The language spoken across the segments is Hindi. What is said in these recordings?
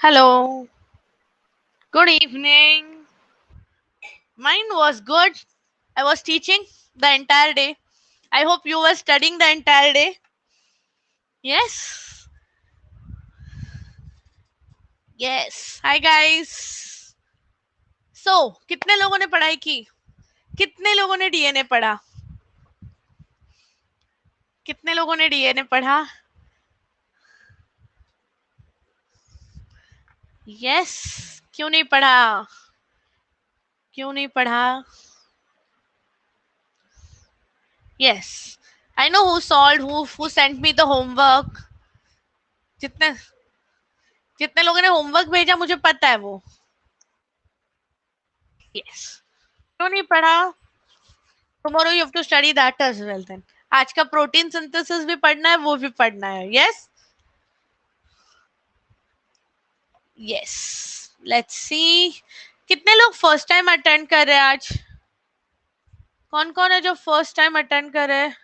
Hello, good evening. Mine was good. I was teaching the entire day. I hope you were studying the entire day. Yes, yes. Hi guys. So, कितने लोगों ने पढ़ाई की? कितने लोगों ने डीएनए पढ़ा? कितने लोगों ने डीएनए पढ़ा? यस. क्यों नहीं पढ़ा? क्यों नहीं पढ़ा? Yes. I know who solved, who sent me the homework. जितने जितने लोगों ने होमवर्क भेजा मुझे पता है वो. Yes. क्यों नहीं पढ़ा? Tomorrow you have to study that as well then. आज का प्रोटीन सिंथेसिस भी पढ़ना है, वो भी पढ़ना है. Yes, yes. लेट्स सी कितने लोग फर्स्ट टाइम अटेंड कर रहे हैं आज. कौन कौन है जो फर्स्ट टाइम अटेंड कर रहे हैं?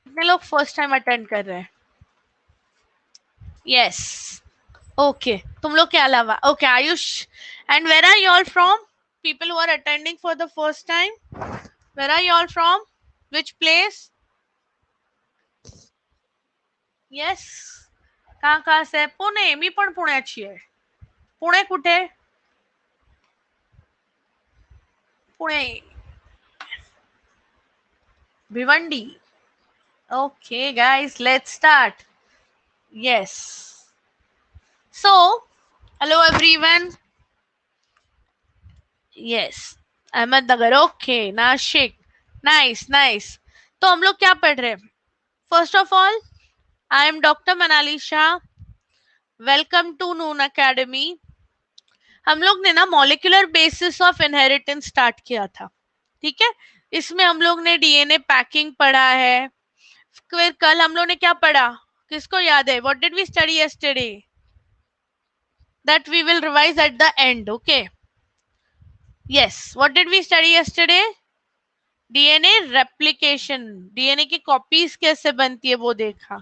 कितने लोग फर्स्ट टाइम अटेंड कर रहे हैं? यस. ओके, तुम लोग के अलावा. Okay, Ayush. And where are you all from? People who are attending for the first time, where are you all from? Which place? Yes. कहाँ से? पुणे. मी पण पुण्याची आहे. पुणे कुठे? Pune. Bhiwandi. Okay, guys, let's start. Yes. So, hello everyone. Yes. Ahmednagar. Okay. Nashik. Nice nice. तो हम लोग क्या पढ़ रहे हैं? First of all, I am doctor Manali Shah. Welcome to Noon academy. हम लोग ने ना molecular basis of inheritance start किया था. ठीक है. इसमें हम लोग ने डीएनए पैकिंग पढ़ा है. फिर कल हम लोग ने क्या पढ़ा? किसको याद है? What did we study yesterday? That we will revise at the end. Okay. Yes. What did we study yesterday? DNA replication. DNA की कॉपीज कैसे बनती है वो देखा.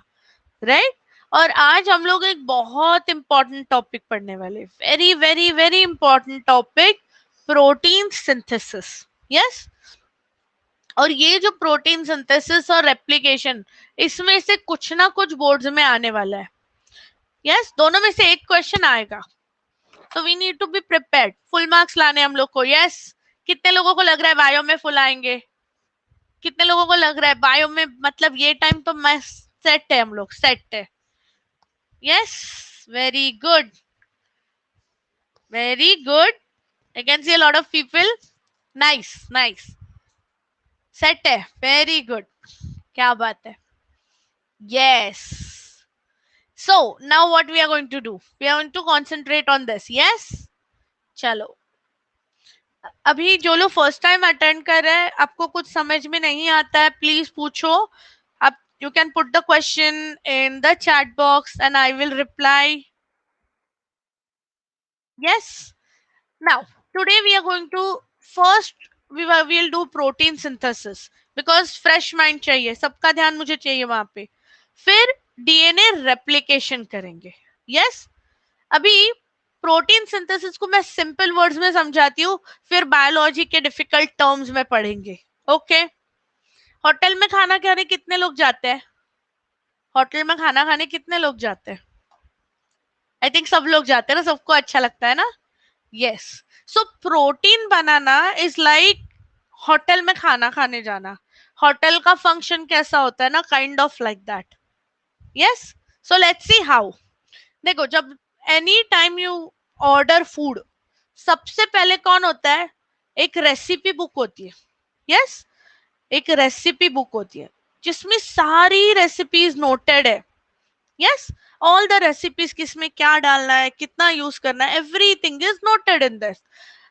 राइट. और आज हम लोग एक बहुत इंपॉर्टेंट टॉपिक पढ़ने वाले. Very very very important topic, protein synthesis. Yes. और ये जो प्रोटीन सिंथेसिस और रेप्लिकेशन, इसमें से कुछ ना कुछ बोर्ड्स में आने वाला है. यस. दोनों में से एक क्वेश्चन आएगा. तो we need to be prepared. Full marks लाने हम लोग को. यस. कितने लोगों को लग रहा है बायो में फुल आएंगे? कितने लोगों को लग रहा है बायो में, मतलब ये टाइम तो मैं सेट है, हम लोग सेट है. Yes. Very good, very good. I can see a lot of people. Nice nice. Set है. Very good. क्या बात है. Yes. So now what we are going to do? We are going to concentrate on this. Yes. चलो. अभी जो लोग फर्स्ट टाइम अटेंड कर रहे हैं, आपको कुछ समझ में नहीं आता है, प्लीज पूछो. आप you can put the question in the chat box and I will reply. Yes. Now today we are going to first we will do protein synthesis because fresh mind चाहिए, सबका ध्यान मुझे चाहिए वहां पे. फिर डीएनए रेप्लिकेशन करेंगे. यस. अभी प्रोटीन सिंथेसिस को मैं सिंपल वर्ड्स में समझाती हूँ, फिर बायोलॉजी के डिफिकल्ट टर्म्स में पढ़ेंगे. ओके. होटल में खाना खाने कितने लोग जाते हैं? होटल में खाना खाने कितने लोग जाते हैं? आई थिंक सब लोग जाते हैं ना, सबको अच्छा लगता है ना. Yes. So protein banana is like hotel में खाना खाने जाना. होटल का फंक्शन कैसा होता है ना, kind of like that. Yes. So let's see how. देखो, जब any time you order food, सबसे पहले कौन होता है? एक रेसिपी बुक होती है. यस. एक रेसिपी बुक होती है जिसमें सारी रेसिपीज नोटेड है. यस. ऑल द रेसिपीज, किसमें क्या डालना है, कितना यूज करना है, everything is noted in this.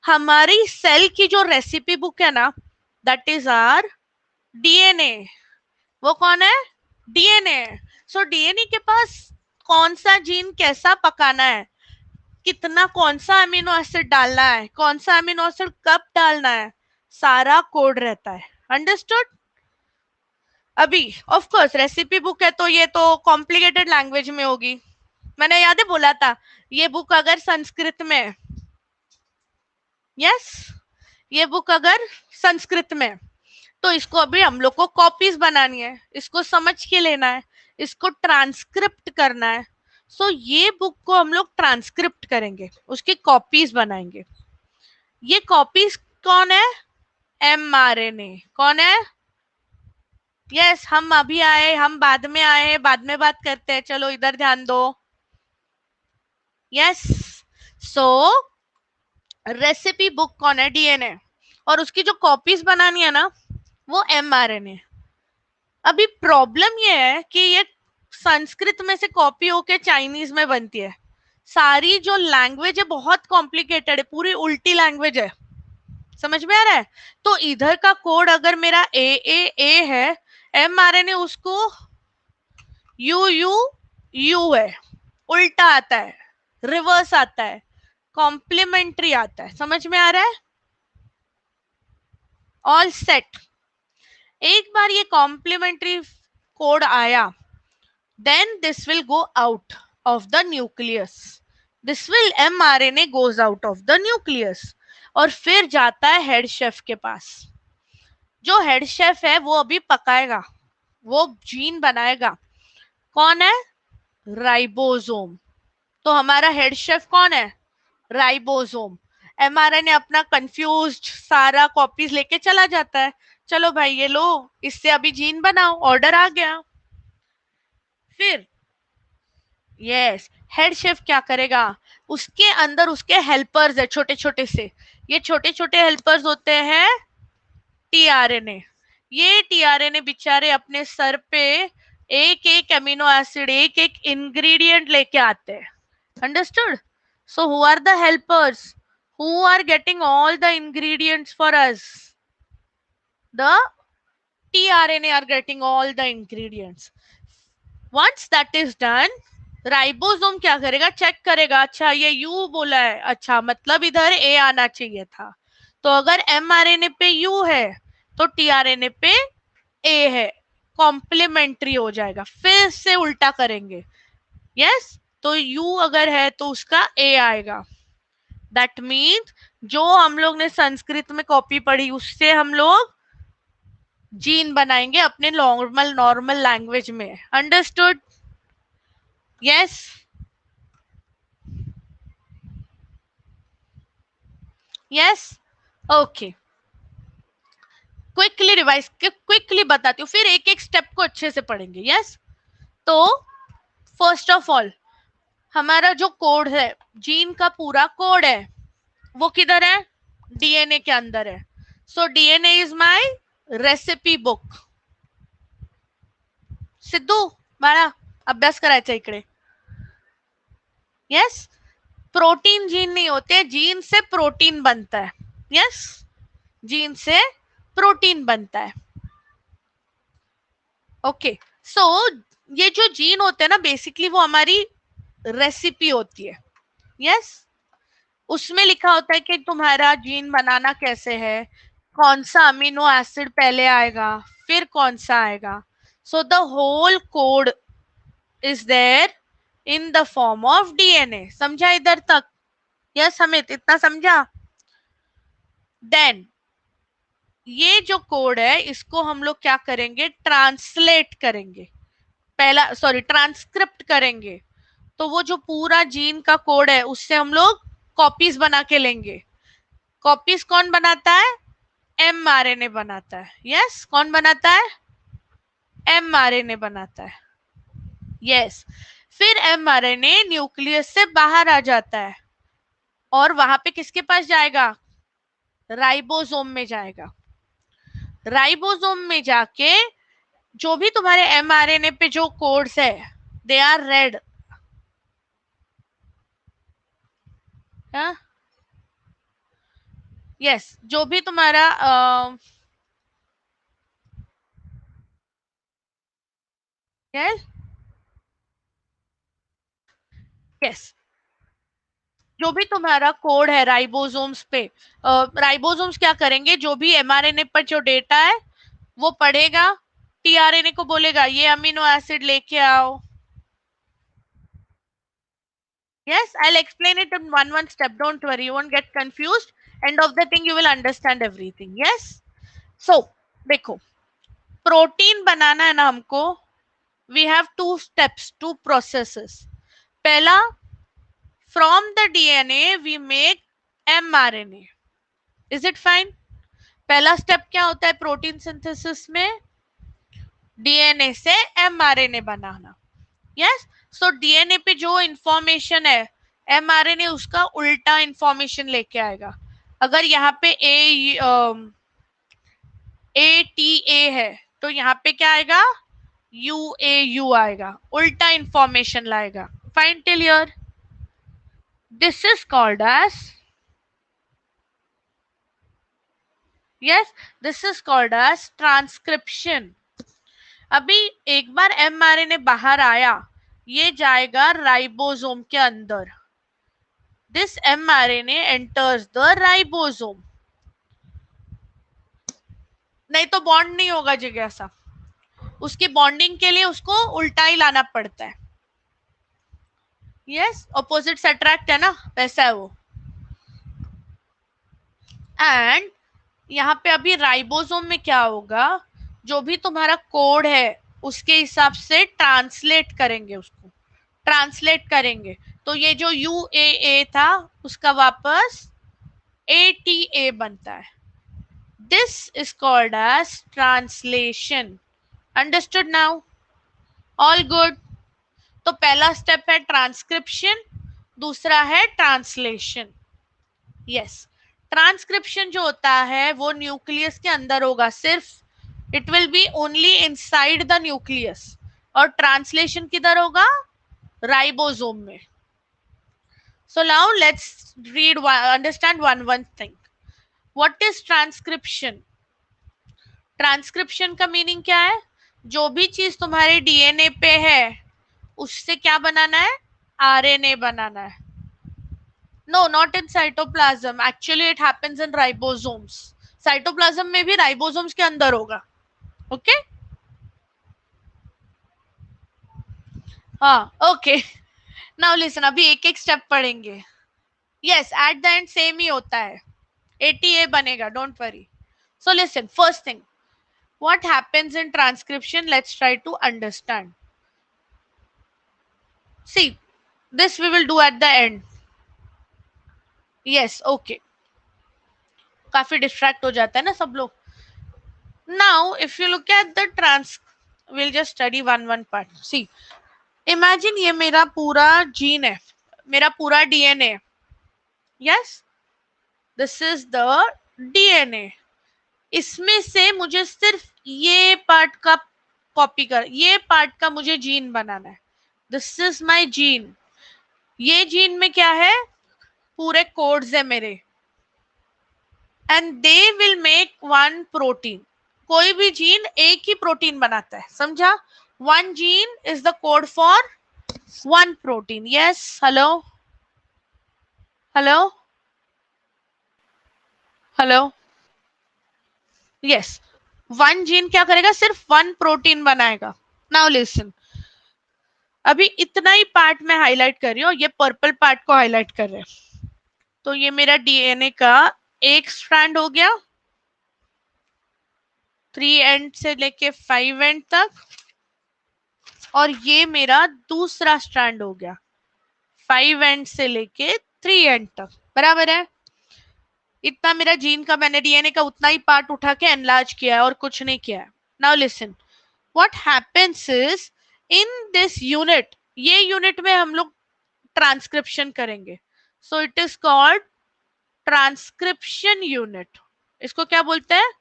हमारी सेल की जो रेसिपी बुक है ना, दैट इज आर डीएनए. वो कौन है? डीएनए. सो डीएनए के पास कौन सा जीन कैसा पकाना है, कितना, कौन सा अमीनो एसिड डालना है, कौन सा अमीनो एसिड कब डालना है, सारा कोड रहता है. अंडरस्टूड? अभी ऑफ कोर्स रेसिपी बुक है तो ये तो कॉम्प्लिकेटेड लैंग्वेज में होगी. मैंने याद है बोला था ये बुक अगर संस्कृत में, यस, ये बुक अगर संस्कृत में, तो इसको अभी हम लोग को कॉपीज बनानी है, इसको समझ के लेना है, इसको ट्रांसक्रिप्ट करना है. सो ये बुक को हम लोग ट्रांसक्रिप्ट करेंगे, उसकी कॉपीज बनाएंगे. ये कॉपीज कौन है? mRNA. कौन है? यस, हम अभी आए, हम बाद में आए, बाद में बात करते हैं. चलो इधर ध्यान दो. यस, सो रेसिपी बुक कौन है? डीएनए. और उसकी जो कॉपीज बनानी है ना, वो mRNA. अभी प्रॉब्लम ये है कि ये संस्कृत में से कॉपी होके चाइनीज में बनती है. सारी जो लैंग्वेज है बहुत कॉम्प्लिकेटेड है, पूरी उल्टी लैंग्वेज है. समझ में आ रहा है? तो इधर का कोड अगर मेरा ए है, mRNA उसको यू है, उल्टा आता है, रिवर्स आता है, कॉम्प्लीमेंट्री आता है. समझ में आ रहा है? All set. एक बार ये कॉम्प्लीमेंट्री कोड आया, then this will go out of the nucleus. This will mRNA goes out of the nucleus और फिर जाता है हेड शेफ के पास. जो हेड शेफ है वो अभी पकाएगा, वो जीन बनाएगा. कौन है? राइबोसोम. तो हमारा हेड शेफ कौन है? राइबोसोम. mRNA अपना कंफ्यूज्ड सारा कॉपीज लेके चला जाता है. चलो भाई ये लो, इससे अभी जीन बनाओ, ऑर्डर आ गया. फिर यस, हेड शेफ क्या करेगा? उसके अंदर उसके हेल्पर्स है छोटे छोटे से. ये छोटे छोटे हेल्पर्स होते हैं टीआरएनए. ये टीआरएनए बेचारे अपने सर पे एक एक अमीनो एसिड, एक एक इंग्रेडिएंट लेके आते हैं. Understood? So who are the helpers who are getting all the ingredients for us? The tRNA are getting all the ingredients. Once that is done, ribosome क्या करेगा? चेक करेगा, अच्छा ये यू बोला है, अच्छा मतलब इधर ए आना चाहिए था. तो अगर mRNA पे यू है तो टीआरएनए पे ए है, कॉम्प्लीमेंट्री हो जाएगा. फिर से उल्टा करेंगे. यस, तो यू अगर है तो उसका ए आएगा. दैट मीन्स जो हम लोग ने संस्कृत में कॉपी पढ़ी उससे हम लोग जीन बनाएंगे अपने नॉर्मल नॉर्मल लैंग्वेज में. Understood? Yes. Yes, okay. Quickly revise, quickly बताती हूँ, फिर एक एक स्टेप को अच्छे से पढ़ेंगे. यस, तो फर्स्ट ऑफ ऑल हमारा जो कोड है, जीन का पूरा कोड है, वो किधर है? डीएनए के अंदर है. So DNA is my recipe book. Sidhu बाळा अभ्यास करायचा इकडे. यस, प्रोटीन जीन नहीं होते, जीन से प्रोटीन बनता है. यस, जीन से प्रोटीन बनता है. ओके, सो ये जो जीन होते हैं ना, बेसिकली वो हमारी रेसिपी होती है. यस, उसमें लिखा होता है कि तुम्हारा जीन बनाना कैसे है, कौन सा अमीनो एसिड पहले आएगा, फिर कौन सा आएगा. So the whole code is there in the form of DNA. समझा इधर तक? यस, हमें इतना समझा. देन ये जो कोड है इसको हम लोग क्या करेंगे? ट्रांसलेट करेंगे. पहला सॉरी ट्रांसक्रिप्ट करेंगे. तो वो जो पूरा जीन का कोड है उससे हम लोग कॉपीज बना के लेंगे. कॉपीज कौन बनाता है? mRNA बनाता है. यस, कौन बनाता है? mRNA बनाता है. यस, फिर mRNA न्यूक्लियस से बाहर आ जाता है और वहां पे किसके पास जाएगा? राइबोसोम में जाएगा. राइबोसोम में जाके जो भी तुम्हारे mRNA पे जो कोड्स है दे आर रेड. यस, जो भी तुम्हारा यस, जो भी तुम्हारा कोड है राइबोसोम्स पे, राइबोसोम्स क्या करेंगे? जो भी mRNA पर जो डेटा है वो पढ़ेगा, टीआरएनए को बोलेगा ये अमीनो एसिड लेके आओ. Yes, I'll explain it in one step. Don't worry, you won't get confused. End of the thing, you will understand everything. Yes. So, देखो, प्रोटीन बनाना है ना हमको. We have two steps, two processes. पहला, from the DNA we make mRNA. Is it fine? पहला स्टेप क्या होता है प्रोटीन सिंथेसिस में? डीएनए से एमआरएनए बनाना. यस. सो डीएनए पे जो इंफॉर्मेशन है, एमआरएनए उसका उल्टा इंफॉर्मेशन लेके आएगा. अगर यहाँ पे ए टी ए है तो यहाँ पे क्या आएगा? यू ए यू आएगा, उल्टा इंफॉर्मेशन लाएगा. Fine till here. This is called as, yes, this is called as transcription. अभी एक बार एमआरएनए बाहर आया, ये जाएगा राइबोसोम के अंदर. This mRNA enters the ribosome. नहीं तो बॉन्ड नहीं होगा जिज्ञासा. उसकी बॉन्डिंग के लिए उसको उल्टा ही लाना पड़ता है. यस, ऑपोजिट से अट्रैक्ट है ना, वैसा है वो. एंड यहाँ पे अभी राइबोसोम में क्या होगा, जो भी तुम्हारा कोड है उसके हिसाब से ट्रांसलेट करेंगे, उसको ट्रांसलेट करेंगे. तो ये जो यू ए था उसका वापस ए टी ए बनता है. This is called as translation. Understood now? All good. तो पहला स्टेप है ट्रांसक्रिप्शन, दूसरा है ट्रांसलेशन. यस. ट्रांसक्रिप्शन जो होता है वो न्यूक्लियस के अंदर होगा सिर्फ. It will B only inside the nucleus. और ट्रांसलेशन किधर होगा? राइबोसोम में. So now let's understand one thing. What is transcription? Transcription का मीनिंग क्या है? जो भी चीज तुम्हारे डीएनए पे है उससे क्या बनाना है? आरएनए बनाना है. No, not in cytoplasm. Actually, it happens in ribosomes. Cytoplasm में भी राइबोसोम्स के अंदर होगा. ओके? हाँ, ओके. नाउ लिसन, अभी एक एक स्टेप पढ़ेंगे. Yes, at the end same ही होता है. एटीए बनेगा, don't worry. So listen, first thing, what happens in transcription? Let's try to understand. See, this we will do at the end. Yes, okay. काफी डिस्ट्रैक्ट हो जाता है ना सब लोग. Now, if you look at the we'll just study one part. See, imagine ये मेरा पूरा जीन है, मेरा पूरा DNA. Yes, this is the DNA. इसमें से मुझे सिर्फ ये पार्ट का कॉपी कर, ये पार्ट का मुझे जीन बनाना है. This is my gene. ये जीन में क्या है? पूरे कोड्स है मेरे. And they will make one protein. कोई भी जीन एक ही प्रोटीन बनाता है, समझा? One gene is the code for one protein. Yes, hello hello hello. Yes, one gene क्या करेगा? सिर्फ वन प्रोटीन बनाएगा. नाउ लिसन, अभी इतना ही पार्ट मैं हाईलाइट कर रही हूँ, ये पर्पल पार्ट को हाईलाइट कर रहे हैं. तो ये मेरा डीएनए का एक स्ट्रैंड हो गया, 3 एंड से लेके 5 एंड तक. और ये मेरा दूसरा स्ट्रैंड हो गया, 5 एंड से लेके 3 एंड तक. बराबर है? इतना मेरा जीन का, मैंने डीएनए का उतना ही पार्ट उठा के एनलार्ज किया है और कुछ नहीं किया है. Now listen, what happens is in this unit, ये यूनिट में हम लोग ट्रांसक्रिप्शन करेंगे. So it is called transcription unit. इसको क्या बोलते हैं?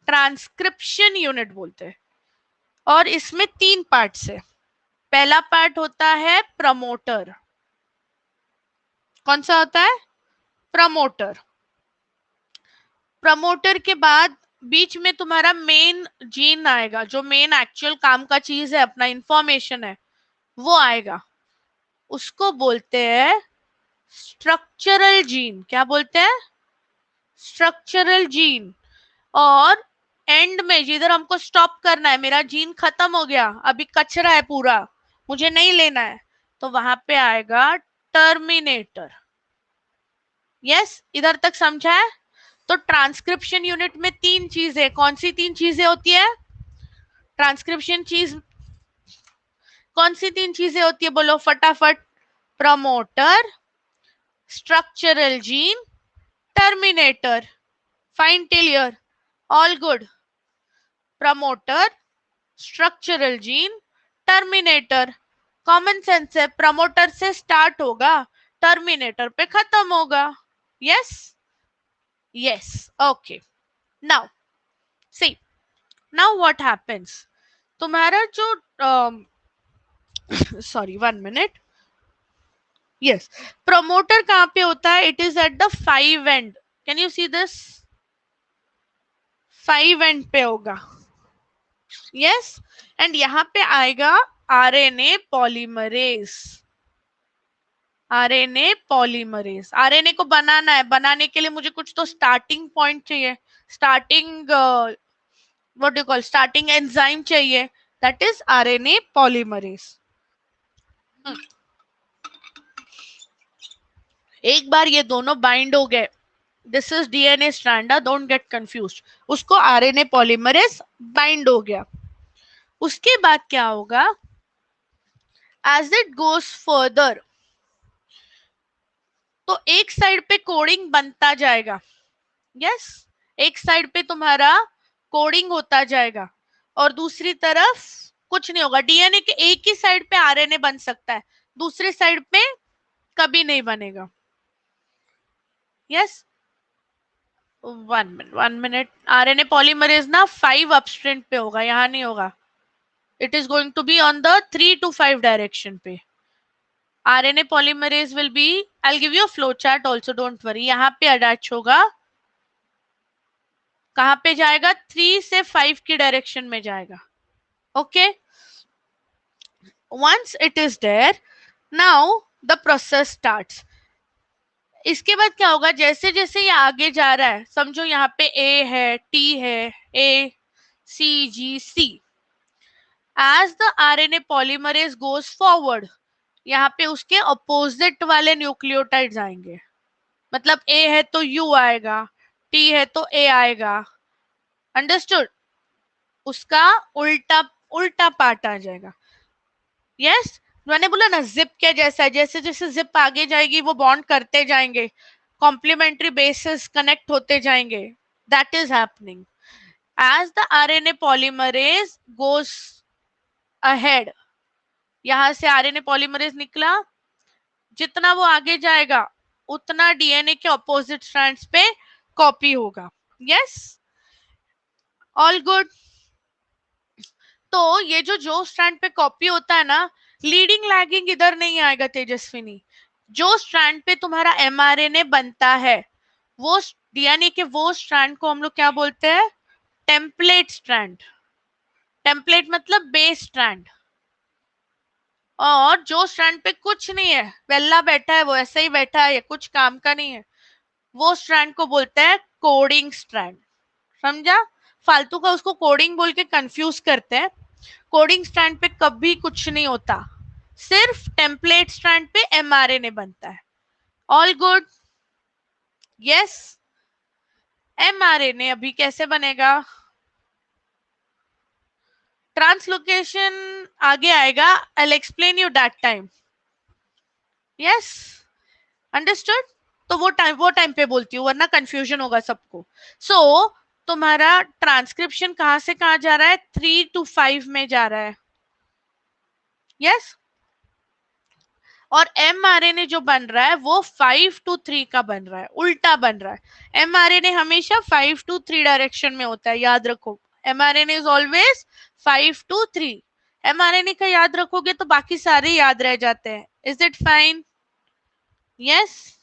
ट्रांसक्रिप्शन यूनिट बोलते हैं. और इसमें 3 पार्ट्स है. पहला पार्ट होता है प्रमोटर. कौन सा होता है? प्रमोटर. प्रमोटर के बाद बीच में तुम्हारा मेन जीन आएगा, जो मेन एक्चुअल काम का चीज है, अपना इंफॉर्मेशन है, वो आएगा. उसको बोलते हैं स्ट्रक्चरल जीन. क्या बोलते हैं? Structural gene. और एंड में जिधर हमको स्टॉप करना है, मेरा जीन खत्म हो गया, अभी कचरा है पूरा, मुझे नहीं लेना है, तो वहां पे आएगा टर्मिनेटर। यस, इधर तक समझा है? तो ट्रांसक्रिप्शन यूनिट में 3 चीजें, कौन सी 3 चीजें होती है ट्रांसक्रिप्शन चीज? कौन सी 3 चीजें होती है, बोलो फटाफट? Promoter, structural gene, terminator. Fine till here, all good? Promoter, structural gene, terminator. Common sense है, प्रमोटर से स्टार्ट होगा, टर्मिनेटर पे खत्म होगा। Yes, yes, okay. Now see, now what happens, तुम्हारा जो सॉरी 1 मिनट, यस, प्रमोटर कहां पे होता है? It is at the 5 and, can you see this? 5 end पे होगा। यस, एंड यहां पे आएगा RNA polymerase. RNA polymerase, RNA को बनाना है, बनाने के लिए मुझे कुछ तो स्टार्टिंग पॉइंट चाहिए, starting what do call, starting enzyme चाहिए, दैट इज आरएनए पॉलीमरेज। एक बार ये दोनों बाइंड हो गए, this is DNA strand, don't get confused, उसको आरएनए पॉलीमरेज बाइंड हो गया। उसके बाद क्या होगा, एज इट गोज फर्दर, तो एक साइड पे कोडिंग बनता जाएगा। यस, एक साइड पे तुम्हारा कोडिंग होता जाएगा और दूसरी तरफ कुछ नहीं होगा। डीएनए के एक ही साइड पे आरएनए बन सकता है, दूसरी साइड पे कभी नहीं बनेगा। यस, 1 मिनट, आरएनए पॉलीमरेज ना 5 अपस्ट्रीम पे होगा, यहाँ नहीं होगा। It is going to be on the 3 to 5 direction पे। RNA polymerase will be, I will give you a flow chart also, don't worry, यहाँ पे अटैच होगा, कहां पे जाएगा? 3 से 5 की डायरेक्शन में जाएगा। Okay, once it is there, now the process starts। इसके बाद क्या होगा, जैसे जैसे ये आगे जा रहा है, समझो यहाँ पे ए है, टी है, A C G C, as the RNA polymerase goes forward, यहाँ पे उसके अपोजिट वाले न्यूक्लियोटाइड्स आएंगे, मतलब ए है तो यू आएगा, टी है तो ए आएगा, अंडरस्टूड? उसका उल्टा उल्टा पार्ट आ जाएगा। यस, मैंने बोला ना जिप के जैसा है, जैसे जैसे जिप आगे जाएगी वो बॉन्ड करते जाएंगे, कॉम्प्लीमेंट्री बेसिस कनेक्ट होते जाएंगे, that is happening as the RNA polymerase goes ahead. यहां से आरएनए पॉलीमरेज निकला, जितना वो आगे जाएगा उतना डीएनए के ऑपोजिट स्ट्रैंड्स पे कॉपी होगा। Yes, all good? तो ये जो स्ट्रैंड पे कॉपी होता है ना, लीडिंग लैगिंग इधर नहीं आएगा तेजस्विनी। जो स्ट्रैंड पे तुम्हारा एमआरएनए बनता है, वो डीएनए के वो स्ट्रैंड को हम लोग क्या बोलते हैं? Template strand. टेम्पलेट मतलब बेस स्ट्रैंड। और जो स्ट्रैंड पे कुछ नहीं है, वेल्ला बैठा है, वो ऐसे ही बैठा है, कुछ काम का नहीं है, वो स्ट्रैंड को बोलते हैं कोडिंग स्ट्रैंड। समझा? फालतू का उसको कोडिंग बोल के कंफ्यूज करते हैं। कोडिंग स्ट्रैंड पे कभी कुछ नहीं होता, सिर्फ टेम्पलेट स्ट्रैंड पे एमआरएनए बनता है। All good? यस, एमआरएनए अभी कैसे बनेगा? ट्रांसलोकेशन आगे आएगा, आई will explain you that time. Yes, understood? तो वो टाइम पे बोलती हूँ, वरना कंफ्यूजन होगा सबको। सो तुम्हारा ट्रांसक्रिप्शन कहां से कहां जा रहा है? 3 to 5 में जा रहा है। यस, और एमआरएनए जो बन रहा है वो 5 to 3 का बन रहा है, उल्टा बन रहा है। एमआरएनए हमेशा 5 to 3 डायरेक्शन में होता है, याद रखो। MRNA is always 5 to 3। MRNA का याद रखोगे तो बाकी सारे याद रह जाते हैं। Is it fine? Yes,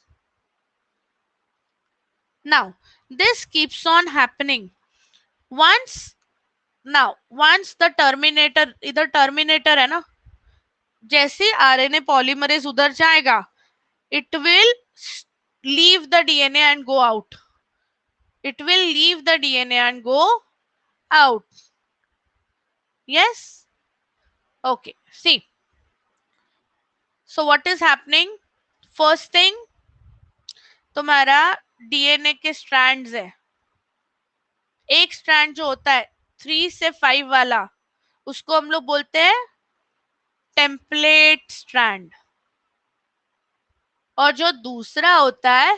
now this keeps on happening once, now once the terminator, इधर टर्मिनेटर है ना, जैसे आरएनए पॉलीमरेज उधर जाएगा, it will leave the DNA and go out. It will leave the DNA and go out. Yes? Okay. See. So what is happening? First thing, तुम्हारा डीएनए के स्ट्रैंड्स है. एक स्ट्रैंड जो होता है 3 से 5 वाला, उसको हम लोग बोलते हैं टेम्पलेट स्ट्रैंड. और जो दूसरा होता है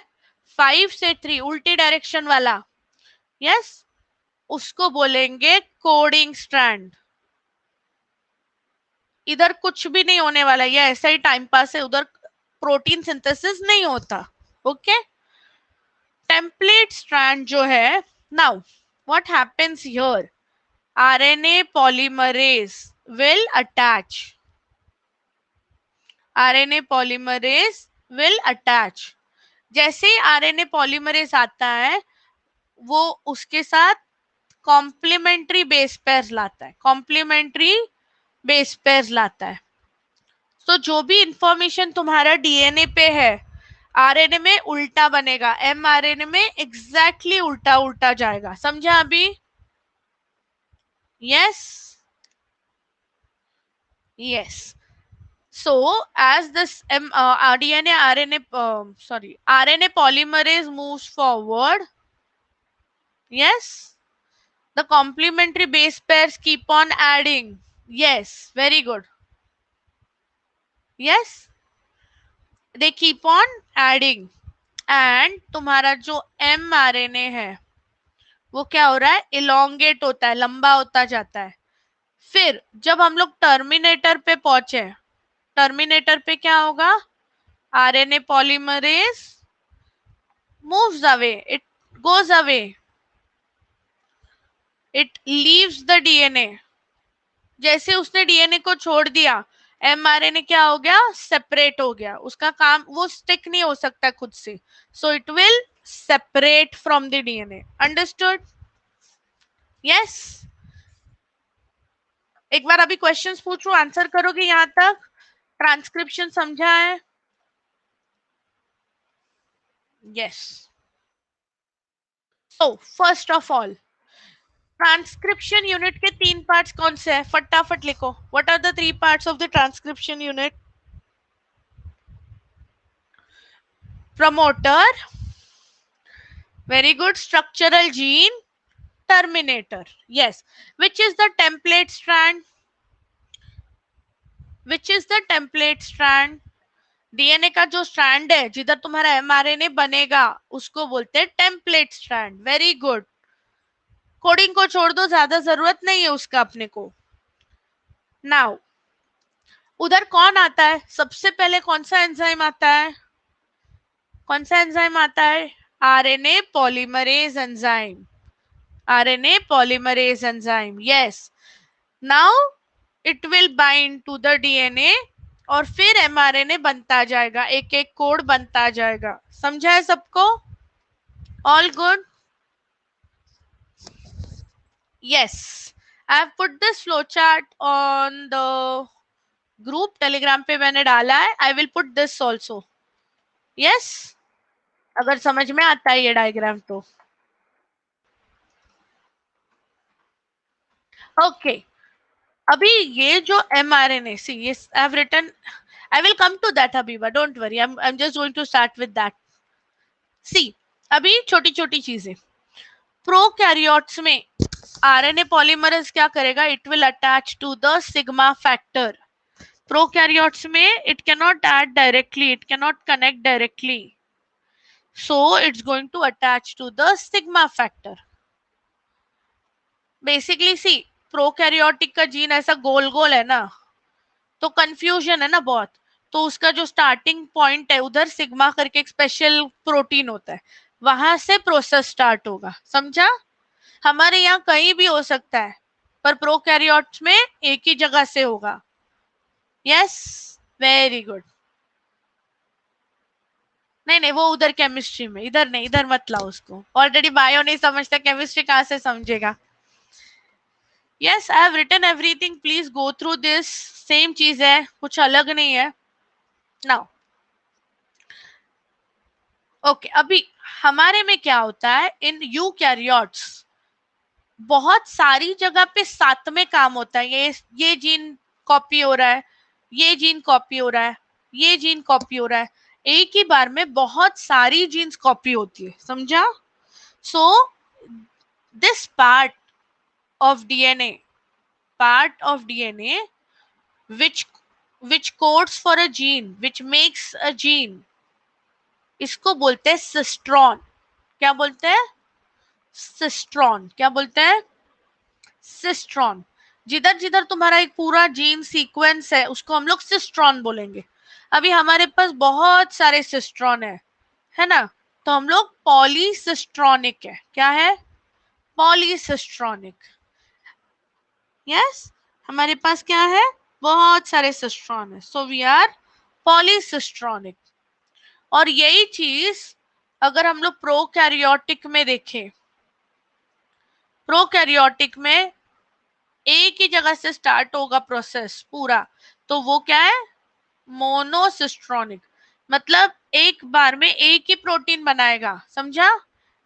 5 से 3 उल्टी डायरेक्शन वाला, यस, उसको बोलेंगे कोडिंग स्ट्रैंड. इधर कुछ भी नहीं होने वाला, ये ऐसा ही टाइम पास है, उधर प्रोटीन सिंथेसिस नहीं होता. ओके. टेम्पलेट स्ट्रैंड जो है, now what happens here, RNA polymerase will attach. RNA polymerase will attach. जैसे ही आरएनए पॉलीमरेज आता है, वो उसके साथ कॉम्प्लीमेंट्री बेस पेयर लाता है. कॉम्प्लीमेंट्री बेस पेयर लाता है. तो जो भी इंफॉर्मेशन तुम्हारा डीएनए पे है, आरएनए में उल्टा बनेगा. एमआरएनए में एग्जैक्टली उल्टा उल्टा जाएगा. समझा अभी? Yes. Yes. So as this DNA RNA RNA polymerase moves forward, yes, the complementary base pairs keep on adding. Yes, very good. Yes, they keep on adding. And तुम्हारा जो mRNA है, वो क्या हो रहा है? elongate होता है, लंबा होता जाता है. फिर जब हम लोग टर्मिनेटर पे पहुंचे, टर्मिनेटर पे क्या होगा? RNA polymerase moves away, it goes away, it leaves the DNA. जैसे उसने डीएनए को छोड़ दिया, एमआरएनए क्या हो गया? सेपरेट हो गया. उसका काम, वो स्टिक नहीं हो सकता खुद से. So it will separate from the DNA. Understood? Yes. एक बार अभी क्वेश्चंस पूछूं, आंसर करोगे यहां तक? ट्रांसक्रिप्शन समझा है? Yes. So first of all, transcription unit के 3 पार्ट्स कौन से हैं? फटाफट लिखो. What are the 3 parts of the transcription unit? Promoter, very good, structural gene, terminator. Yes. Which is the template strand? Which is the template strand? DNA का जो स्ट्रैंड है, जिधर तुम्हारा एमआरएनए बनेगा, उसको बोलते हैं template strand. Very good. Coding को छोड़ दो, ज्यादा जरूरत नहीं है उसका अपने को. नाउ उधर कौन आता है? सबसे पहले कौन सा एंजाइम आता है? कौन सा एंजाइम आता है? RNA polymerase enzyme. RNA polymerase enzyme. Yes. Now it will bind to the DNA और फिर एमआरएनए बनता जाएगा, एक एक कोड बनता जाएगा. समझा है सबको? All good? Yes. I have put this flow chart on the group, Telegram पे मैंने डाला है. I will put this also. Yes, अगर समझ में आता है ये डायग्राम तो. ओके. अभी ये जो mRNA, see, yes, I have written, I will come to that, Habiba, don't worry, I'm just going to start with that. See, अभी छोटी छोटी चीजें. प्रोकैरियोट्स में आरएनए पॉलीमरेज क्या करेगा? It will attach to the sigma factor. Prokaryotes में it cannot add directly, it cannot connect directly, so it's going to attach to the sigma factor. Basically see, prokaryotic का जीन ऐसा गोल गोल है ना, तो कंफ्यूजन है ना बहुत. तो उसका जो स्टार्टिंग पॉइंट है, उधर सिग्मा करके एक स्पेशल प्रोटीन होता है, वहां से प्रोसेस स्टार्ट होगा. समझा? हमारे यहाँ कहीं भी हो सकता है, पर प्रोकैरियोट्स में एक ही जगह से होगा. Yes, very good. नहीं नहीं, वो उधर केमिस्ट्री में, इधर नहीं, इधर मत लाओ उसको. ऑलरेडी बायो नहीं समझता, केमिस्ट्री कहाँ से समझेगा? Yes, I have written everything, please go through this. Same चीज है, कुछ अलग नहीं है. नाउ ओके, अभी हमारे में क्या होता है इन यूकैरियोट्स? बहुत सारी जगह पे साथ में काम होता है। ये जीन कॉपी हो रहा है, ये जीन कॉपी हो रहा है, ये जीन कॉपी हो रहा है, एक ही बार में बहुत सारी जीन्स कॉपी होती है, समझा? So this of DNA part of DNA which which codes for a gene which makes a gene, इसको बोलते हैं सिस्ट्रॉन। क्या बोलते हैं? सिस्ट्रॉन। क्या बोलते हैं? सिस्ट्रॉन। जिधर जिधर तुम्हारा एक पूरा जीन सीक्वेंस है उसको हम लोग सिस्ट्रॉन बोलेंगे। अभी हमारे पास बहुत सारे सिस्ट्रॉन है ना? तो हम लोग पॉलीसिस्ट्रॉनिक है। क्या है? पॉलीसिस्ट्रॉनिक। यस, हमारे पास क्या है? बहुत सारे सिस्ट्रॉन है, सो वी आर पॉलीसिस्ट्रॉनिक। और यही चीज अगर हम लोग प्रोकैरियोटिक में देखें, प्रोकैरियोटिक में एक ही जगह से स्टार्ट होगा प्रोसेस पूरा, तो वो क्या है? मोनोसिस्ट्रॉनिक। मतलब एक बार में एक ही प्रोटीन बनाएगा, समझा?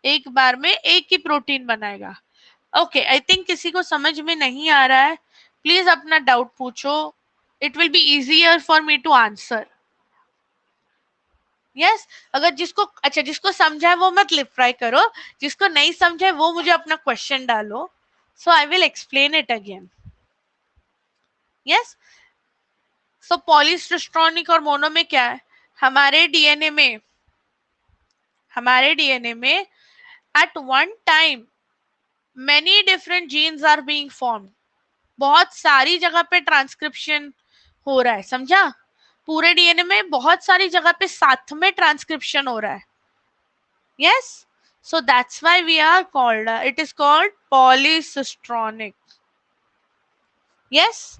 एक बार में एक ही प्रोटीन बनाएगा। ओके, आई थिंक किसी को समझ में नहीं आ रहा है, प्लीज अपना डाउट पूछो, it will be easier for me to answer. Yes, अगर जिसको समझा है वो मत लिप फ्राई करो, जिसको नहीं समझा है वो मुझे अपना क्वेश्चन डालो, so I will explain it again. Yes, so polycistronic और मोनो में क्या है? हमारे डीएनए में at one time many different genes are being formed. बहुत सारी जगह पे ट्रांसक्रिप्शन हो रहा है, समझा? पूरे डीएनए में बहुत सारी जगह पे साथ में ट्रांसक्रिप्शन हो रहा है। Yes, so that's why we are called, it is called polycistronic. Yes,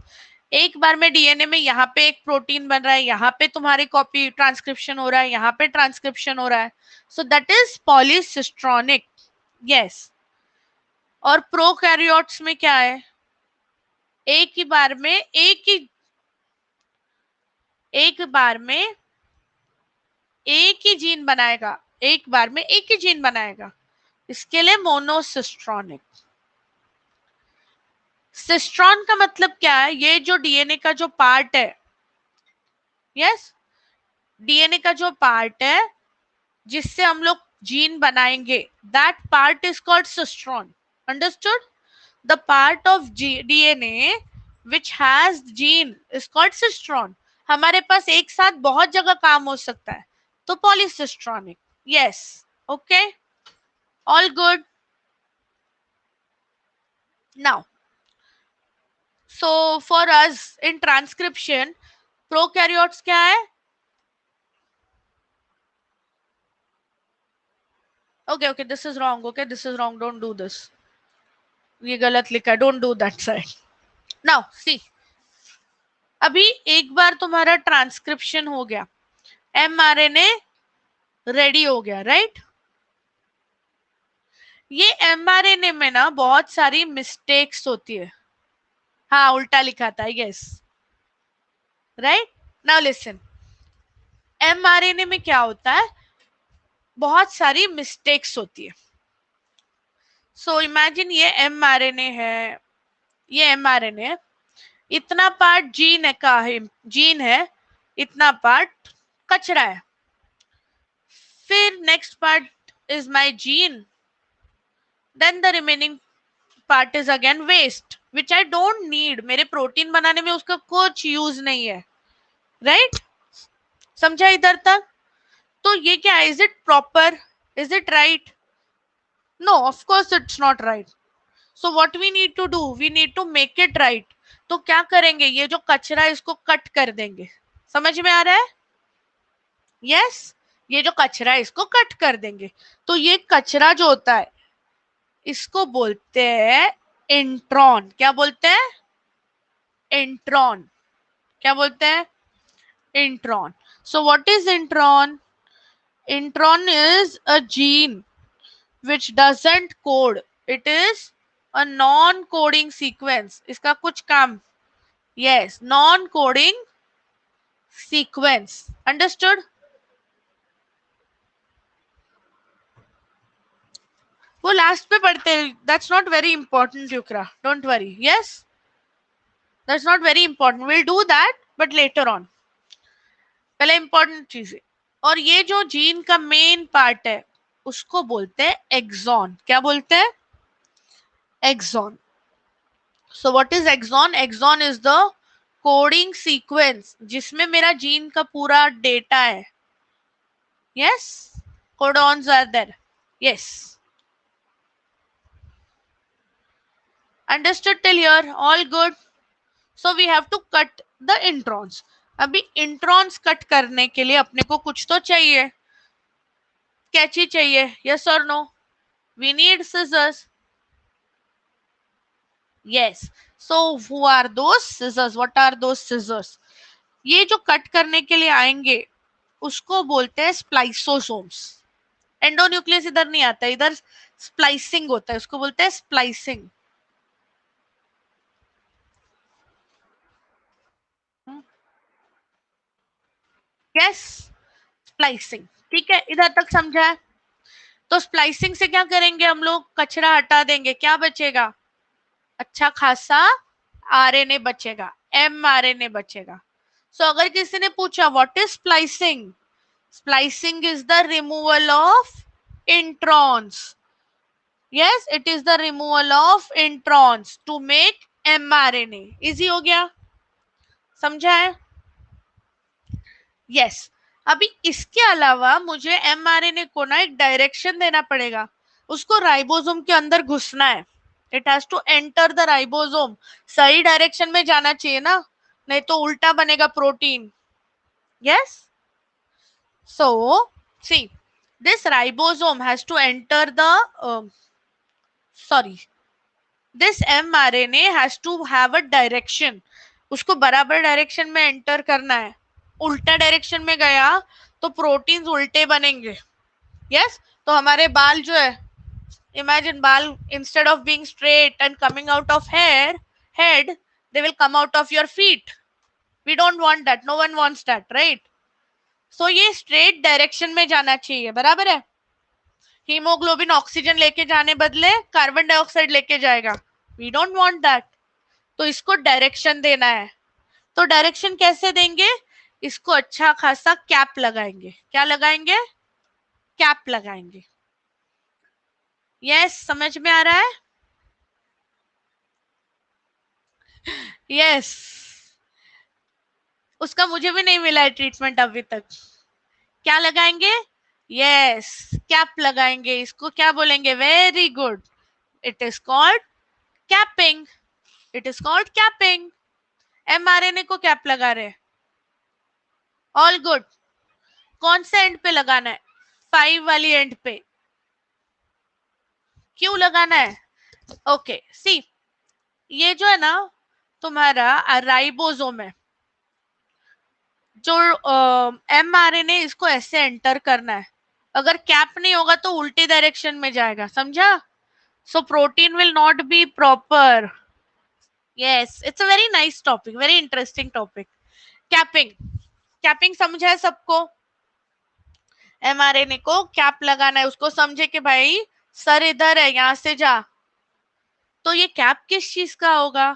एक बार में डीएनए में यहाँ पे एक प्रोटीन बन रहा है, यहाँ पे तुम्हारी कॉपी ट्रांसक्रिप्शन हो रहा है, यहाँ पे ट्रांसक्रिप्शन हो रहा है, so that is polycistronic. Yes, और प्रोकैरियोट्स में क्या है? एक ही बार में एक बार में एक ही जीन बनाएगा, एक बार में एक ही जीन बनाएगा, इसके लिए मोनोसिस्ट्रॉनिक। सिस्ट्रॉन का मतलब क्या है? ये जो डीएनए का जो पार्ट है, यस, डीएनए का जो पार्ट है जिससे हम लोग जीन बनाएंगे, that part is called cistron. Understood? The part of DNA which has gene is called cistron. हमारे पास एक साथ बहुत जगह काम हो सकता है, तो polycistronic. Yes, okay, all good. Now, so for us in transcription prokaryotes क्या है? Okay okay, this is wrong, okay this is wrong, don't do this, ये गलत लिखा है, don't do that side. Now see, अभी एक बार तुम्हारा ट्रांसक्रिप्शन हो गया, एमआरएनए रेडी हो गया, राइट? ये एमआरएनए में ना बहुत सारी मिस्टेक्स होती है। हाँ, उल्टा लिखा था, yes, right. Now listen, mRNA में क्या होता है? बहुत सारी मिस्टेक्स होती है। सो इमेजिन ये एमआरएनए है, ये एमआरएनए है, इतना पार्ट जीन है, इतना पार्ट कचरा है, फिर next part is my gene, then the remaining part is again waste which I don't need, मेरे प्रोटीन बनाने में उसका कुछ यूज नहीं है, राइट? समझा इधर तक? तो ये क्या, is it proper? Is it right? No, of course it's not right. So what we need to do, we need to make it right. तो क्या करेंगे? ये जो कचरा है इसको कट कर देंगे। समझ में आ रहा है? यस, ये जो कचरा है इसको कट कर देंगे। तो ये कचरा जो होता है इसको बोलते हैं इंट्रॉन। क्या बोलते हैं? इंट्रॉन। क्या बोलते हैं? Intron. So what is intron? Intron is a gene which doesn't code, it is a non coding sequence, इसका कुछ काम, yes, non coding sequence, understood? वो लास्ट पे पढ़ते हैं, दैट्स नॉट वेरी इंपॉर्टेंट युक्रा, don't worry. Yes, that's not very important, will do that but later on. पहले इंपॉर्टेंट चीजें. और ये जो जीन का मेन पार्ट है उसको बोलते हैं एक्सॉन. क्या बोलते हैं? Exon. So what is exon? Exon is the coding sequence जिसमें मेरा जीन का पूरा डेटा है. Yes, codons are there. Yes, understood till here? All good. So we have to cut the introns. अभी इंट्रॉन्स कट करने के लिए अपने को कुछ तो चाहिए. कैची चाहिए. yes or no? We need scissors. Yes. So who are those scissors? What are those scissors? ये जो कट करने के लिए आएंगे उसको बोलते हैं स्प्लाइसोसोम्स. एंडोन्यूक्लियस इधर नहीं आता, इधर स्प्लाइसिंग होता है, उसको बोलते हैं स्प्लाइसिंग. Yes, splicing. ठीक है, इधर तक समझा है? तो स्प्लाइसिंग से क्या करेंगे हम लोग? कचरा हटा देंगे. क्या बचेगा? अच्छा खासा आरएनए बचेगा, एमआरएनए बचेगा. सो अगर किसी ने पूछा what is splicing, splicing is the removal of introns. Yes, it is the removal of introns to make mRNA. Easy हो गया? समझा है? यस. अभी इसके अलावा मुझे एमआरएनए को ना एक डायरेक्शन देना पड़ेगा. उसको राइबोसोम के अंदर घुसना है. It has to enter the ribosome. सही डायरेक्शन में जाना चाहिए ना, नहीं तो उल्टा बनेगा protein. Yes. So see, this ribosome has to enter the sorry, this mRNA has to have a direction. उसको बराबर डायरेक्शन में एंटर करना है. उल्टा डायरेक्शन में गया तो प्रोटीन्स उल्टे बनेंगे. यस. तो हमारे बाल जो है, imagine बाल instead of being straight and coming out of head, they will come out of your feet. We don't want that, no one wants that, right? So ये straight डायरेक्शन में जाना चाहिए. बराबर है? हीमोग्लोबिन ऑक्सीजन लेके जाने बदले कार्बन डाइऑक्साइड लेके जाएगा. We don't want that. तो इसको डायरेक्शन देना है. तो डायरेक्शन कैसे देंगे? इसको अच्छा खासा कैप लगाएंगे. क्या लगाएंगे? कैप लगाएंगे. यस, समझ में आ रहा है? यस. उसका मुझे भी नहीं मिला है ट्रीटमेंट अभी तक. क्या लगाएंगे? यस, कैप लगाएंगे. इसको क्या बोलेंगे? Very good. It is called capping. It is called capping. MRNA को कैप लगा रहे. All good. कौन से एंड पे लगाना है? 5 वाली एंड पे. क्यों लगाना है? ओके, सी, ये जो है ना तुम्हारा राइबोसोम है, जो एमआरएनए इसको ऐसे एंटर करना है. अगर कैप नहीं होगा तो उल्टी डायरेक्शन में जाएगा. समझा? So protein will not be proper. Yes, it's a very nice topic, very interesting topic. Capping. Capping समझा है सबको? एमआरएनए को कैप लगाना है. उसको समझे कि भाई सर इधर है, यहां से जा. तो ये कैप किस चीज का होगा?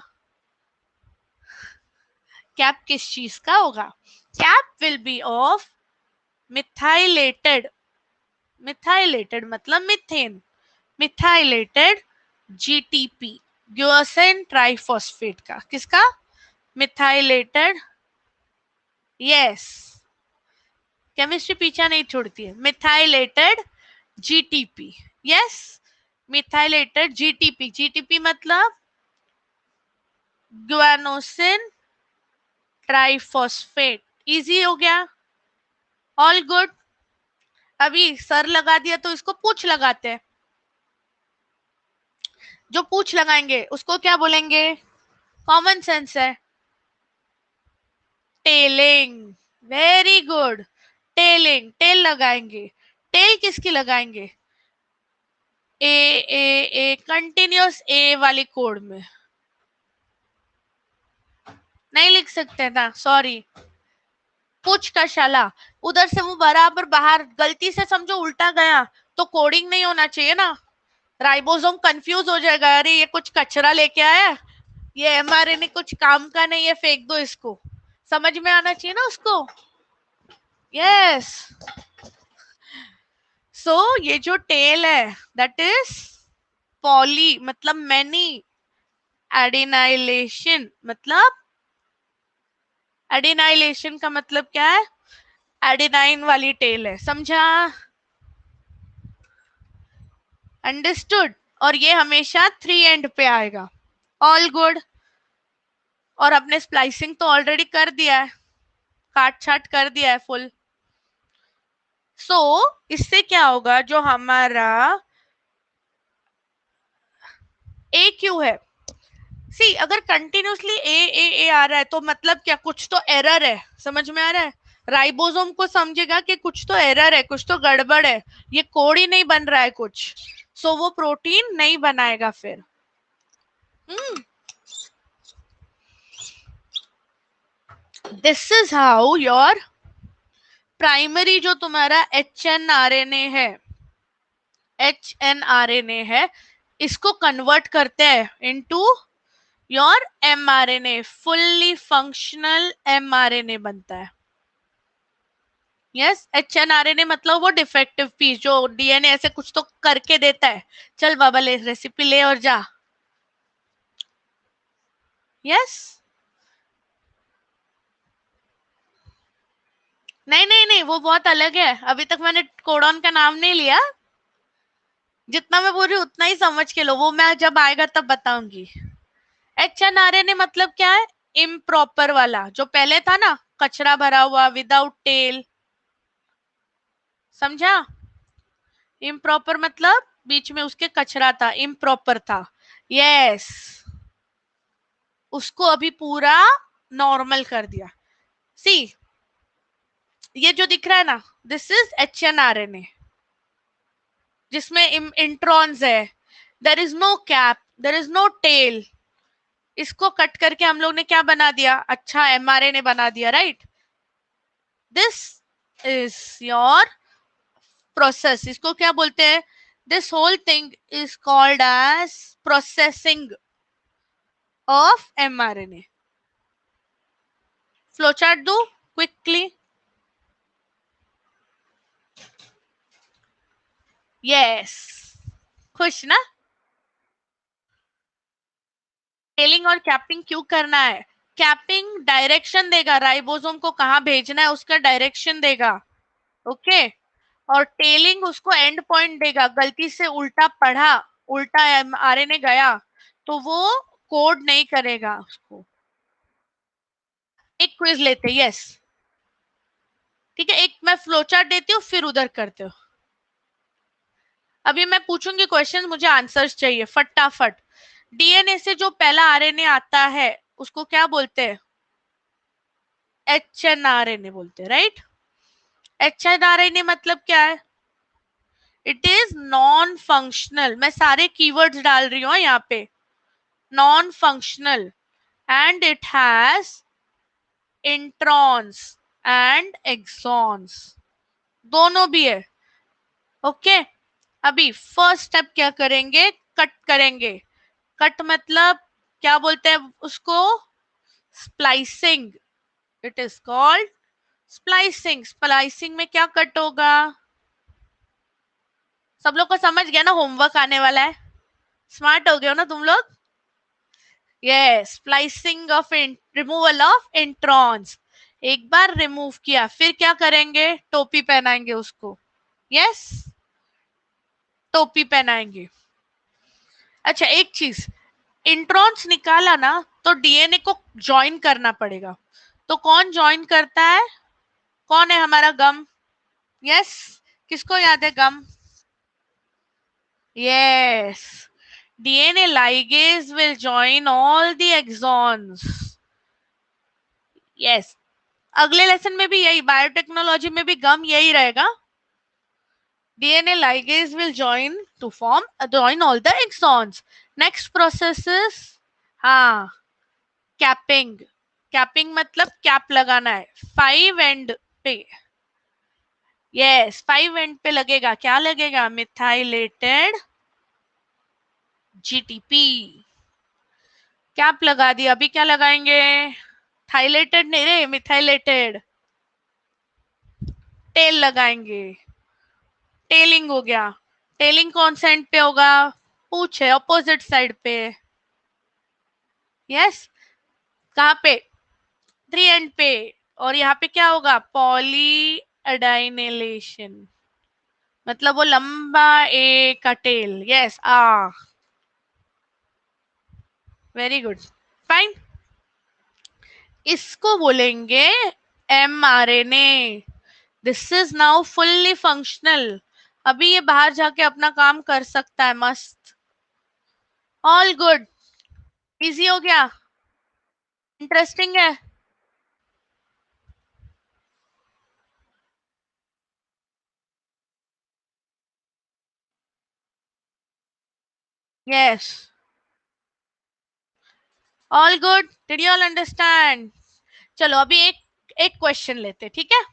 कैप किस चीज का होगा? Cap will be of methylated. Methylated मतलब मीथेन. मिथाइलेटेड जीटीपी, ग्यूसिन ट्राइफॉस्फेट का. किसका? मिथाइलेटेड. यस, केमिस्ट्री पीछा नहीं छोड़ती है. Methylated GTP. Yes, methylated GTP. GTP मतलब ग्वानोसिन ट्राइफॉस्फेट. इजी हो गया? All good. अभी सर लगा दिया तो इसको पूछ लगाते हैं. जो पूछ लगाएंगे उसको क्या बोलेंगे? कॉमन सेंस है. Tailing. Very good. Tailing. Tail लगाएंगे. टेल किसकी लगाएंगे? ए ए ए कंटिन्यूस ए वाली कोड में. नहीं लिख सकते ना, सॉरी. पूछ का शाला. उधर से वो बराबर बाहर, गलती से समझो उल्टा गया तो कोडिंग नहीं होना चाहिए ना. राइबोसोम कंफ्यूज हो जाएगा, अरे ये कुछ कचरा लेके आया, ये एमआरएनए कुछ काम का नहीं है, फेंक दो इसको। समझ में आना चाहिए ना उसको। यस। सो ये जो टेल है दैट इज पॉली मतलब मैनी, एडिनाइलेशन मतलब, एडिनाइलेशन का मतलब क्या है, एडिनाइन वाली टेल है, समझा? अंडरस्टूड। और ये हमेशा 3 एंड पे आएगा। All good. और अपने स्प्लाइसिंग तो ऑलरेडी कर दिया है, काट छाट कर दिया है फुल। सो इससे क्या होगा, जो हमारा ए क्यू है, सी अगर कंटिन्यूसली ए आ रहा है तो मतलब क्या, कुछ तो एरर है, समझ में आ रहा है? राइबोसोम को समझेगा कि कुछ तो एरर है, कुछ तो गड़बड़ है, ये कोड ही नहीं बन रहा है कुछ, सो वो प्रोटीन नहीं बनाएगा फिर। This is how your primary जो तुम्हारा H N R N A है, H N R N A है, इसको कन्वर्ट करते हैं into your M R N A, fully functional M R N A बनता है। Yes, H N R N A मतलब वो डिफेक्टिव पीस जो डीएनए ऐसे कुछ तो करके देता है, चल बाबा ले रेसिपी ले और जा। यस। नहीं नहीं नहीं, वो बहुत अलग है, अभी तक मैंने कोडॉन का नाम नहीं लिया, जितना मैं बोल रही हूँ उतना ही समझ के लो, वो मैं जब आएगा तब बताऊंगी। H N R N A मतलब क्या है, इम्प्रॉपर वाला, जो पहले था ना कचरा भरा हुआ विदाउट टेल, समझा? इम्प्रॉपर मतलब बीच में उसके कचरा था, इम्प्रॉपर था। यस, उसको अभी पूरा नॉर्मल कर दिया। सी ये जो दिख रहा है ना, this is H N R N A, जिसमें इंट्रॉन्स है, there is no cap, there is no tail, इसको कट करके हम लोग ने क्या बना दिया, अच्छा एमआरएनए बना दिया, right? This is your process, इसको क्या बोलते हैं, this whole thing is called as processing of mRNA. Flow chart दो क्विकली। यस, खुश ना? टेलिंग और कैपिंग क्यों करना है? कैपिंग डायरेक्शन देगा, राइबोसोम को कहाँ भेजना है उसका डायरेक्शन देगा, ओके। और टेलिंग उसको एंड पॉइंट देगा, गलती से उल्टा पढ़ा, उल्टा आरएनए गया तो वो कोड नहीं करेगा उसको। एक क्विज लेते, यस, ठीक है, एक मैं फ्लो चार्ट देती हूँ फिर उधर करते हो। अभी मैं पूछूंगी क्वेश्चन, मुझे आंसर्स चाहिए फटाफट। डीएनए से जो पहला आरएनए आता है उसको क्या बोलते हैं? H N R N A बोलते हैं, right? H N R N A मतलब क्या है? इट इज नॉन फंक्शनल, मैं सारे कीवर्ड्स डाल रही हूँ यहाँ पे, non functional, and it has introns and exons, दोनों भी है, ओके। अभी फर्स्ट स्टेप क्या करेंगे, कट करेंगे। कट मतलब क्या बोलते हैं उसको, splicing, it is called splicing. Splicing में क्या कट होगा, सब लोग को समझ गया ना, होमवर्क आने वाला है, स्मार्ट हो गए हो ना तुम लोग? Yes, splicing of removal of introns, एक बार रिमूव किया फिर क्या करेंगे, टोपी पहनाएंगे उसको। यस, टोपी पहनाएंगे। अच्छा एक चीज, इंट्रॉन्स निकाला ना तो डीएनए को ज्वाइन करना पड़ेगा, तो कौन ज्वाइन करता है, कौन है हमारा गम? यस, किसको याद है गम? Yes, DNA ligase will join all the exons. Yes, अगले लेसन में भी यही, बायोटेक्नोलॉजी में भी गम यही रहेगा, DNA ligase will join all the exons. Next process is हाँ, कैपिंग। कैपिंग मतलब कैप लगाना है 5 एंड पे। यस, 5 एंड पे लगेगा, क्या लगेगा, मिथाइलेटेड GTP. कैप लगा दिया, अभी क्या लगाएंगे? थाइलेटेड नहीं रे, मिथाइलेटेड. टेल लगाएंगे. टेलिंग हो गया. टेलिंग कौन सा एंड पे होगा? पूछ है, अपोजिट साइड पे. यस. कहाँ पे? 3 एंड पे. और यहाँ पे क्या होगा? Poly adenylation. मतलब वो लंबा ए का tail. Yes. Very good. Fine. इसको बोलेंगे mRNA. This is now fully functional. अभी ये बाहर जाके अपना काम कर सकता है. मस्त. All good. इजी हो गया. इंटरेस्टिंग है. Yes. All good. Did you all understand? चलो अभी एक एक क्वेश्चन लेते, ठीक है?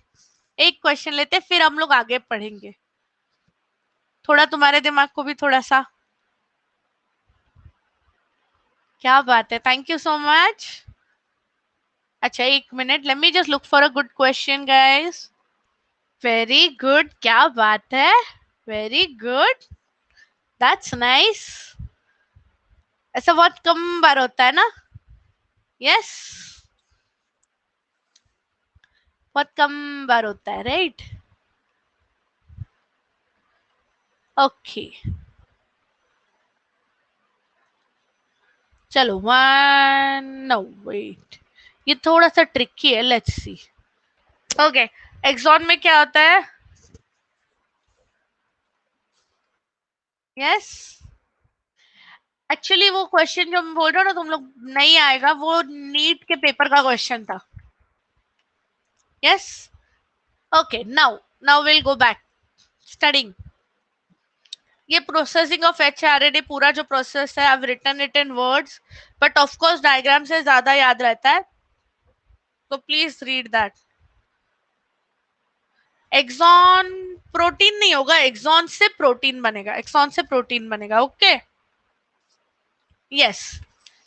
एक क्वेश्चन लेते, फिर हम लोग आगे पढ़ेंगे. थोड़ा तुम्हारे दिमाग को भी थोड़ा सा. क्या बात है. Thank you so much. अच्छा, एक minute. Let me just look for a good question guys. Very good. क्या बात है. Very good. That's nice. ऐसा बहुत कम बार होता है ना? यस. बहुत कम बार होता है, राइट? ओके. चलो. वन. No wait. ये थोड़ा सा ट्रिकी है. Let's see. ओके. एक्सॉन में क्या होता है? यस. एक्चुअली वो क्वेश्चन जो मैं बोल रहा हूँ ना, तुम लोग नहीं आएगा, वो नीट के पेपर का क्वेश्चन था. Yes. Okay. Now now will go back studying. ये प्रोसेसिंग ऑफ एचआरएनए पूरा जो प्रोसेस है, I written it in words, but of course diagram से ज्यादा याद रहता है, तो please read that. Exon protein नहीं होगा, एक्सॉन से प्रोटीन बनेगा. एक्सॉन से प्रोटीन बनेगा. Okay. Yes.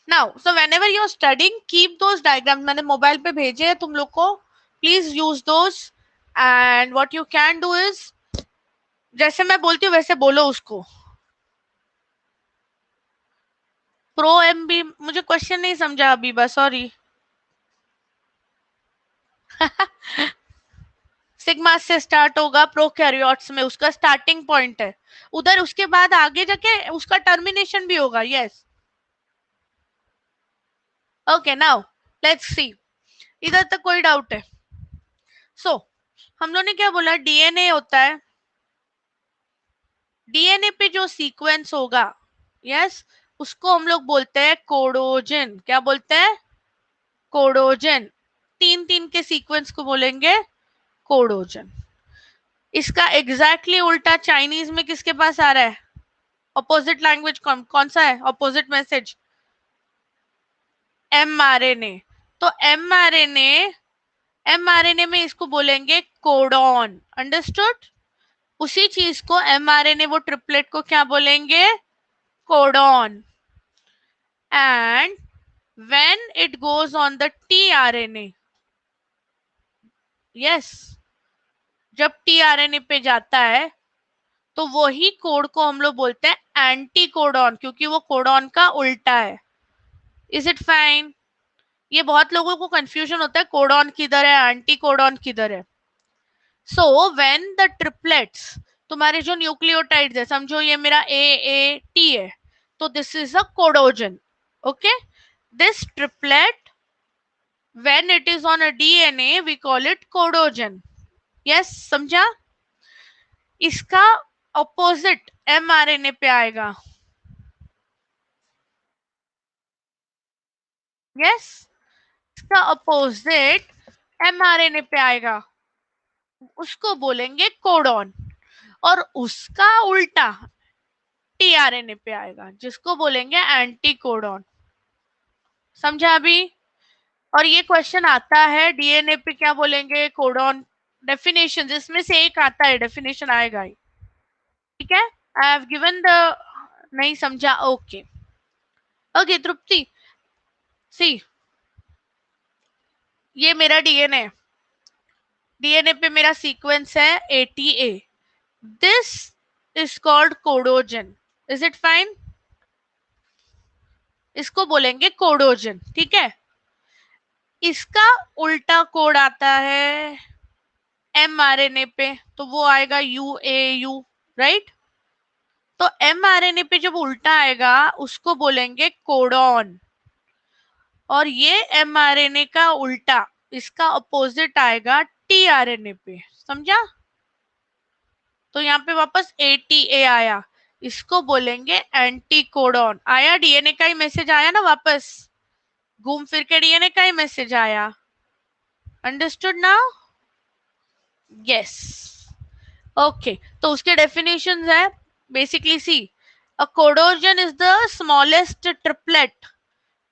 Now so whenever you are studying, keep those diagrams. मैंने मोबाइल पे भेजे हैं तुम लोग को. Please use those. And what you can do is, जैसे मैं बोलती हूँ वैसे बोलो उसको. Pro MB. मुझे क्वेश्चन नहीं समझा अभी, बस सॉरी. सिग्मा से स्टार्ट होगा प्रोकैरियोट्स में, उसका स्टार्टिंग पॉइंट है उधर. उसके बाद आगे जाके उसका टर्मिनेशन भी होगा. Yes. Okay. Now let's see. इधर तक कोई डाउट है? सो हम लोग ने क्या बोला? डीएनए होता है. डीएनए पे जो सीक्वेंस होगा, यस, उसको हम लोग बोलते हैं कोडोजन. क्या बोलते हैं? कोडोजन. 3 3 के सीक्वेंस को बोलेंगे कोडोजन. इसका एग्जैक्टली उल्टा चाइनीज में किसके पास आ रहा है? अपोजिट लैंग्वेज कौन सा है? Opposite message. mRNA. तो mRNA में इसको बोलेंगे कोडॉन. अंडरस्टूड? उसी चीज को mRNA, वो ट्रिपलेट को क्या बोलेंगे? Codon. And when it goes on the tRNA, yes, जब tRNA पे जाता है तो वही कोड को हम लोग बोलते हैं एंटी कोडॉन, क्योंकि वो कोडॉन का उल्टा है. Is it fine? ये बहुत लोगों को कंफ्यूजन होता है, कोडॉन किधर है, एंटी कोडॉन किधर है. सो व्हेन द ट्रिपलेट्स, तुम्हारे जो न्यूक्लियोटाइड्स है, समझो ये मेरा AAT है, तो this is a codogen. Okay. This triplet, when it is on a DNA, we call it codogen. Yes. समझा? इसका ऑपोजिट mRNA पे आएगा. यस. इसका ऑपोजिट mRNA पे आएगा, उसको बोलेंगे कोडॉन. और उसका उल्टा tRNA पे आएगा, जिसको बोलेंगे एंटी कोडॉन. समझा अभी? और ये क्वेश्चन आता है डीएनए पे क्या बोलेंगे? कोडॉन. डेफिनेशन जिसमें से एक आता है, डेफिनेशन आएगा ही. ठीक है. आई हैव गिवन द नहीं समझा? ओके ओके तृप्ति, सी ये मेरा डीएनए, डीएनए पे मेरा सीक्वेंस है ATA, this is called codogen, is it fine? इसको बोलेंगे कोडोजन, ठीक है। इसका उल्टा कोड आता है mRNA पे, तो वो आएगा UAU, राइट। तो mRNA पे जब उल्टा आएगा उसको बोलेंगे कोडॉन, और ये mRNA का उल्टा, इसका अपोजिट आएगा tRNA पे, समझा? तो यहाँ पे वापस ATA आया, इसको बोलेंगे एंटी कोडॉन। आया, डीएनए का ही मैसेज आया ना वापस, घूम फिर के डीएनए का ही मैसेज आया। Understood now? Yes okay. तो उसके डेफिनेशंस है basically, see a codogen is the smallest triplet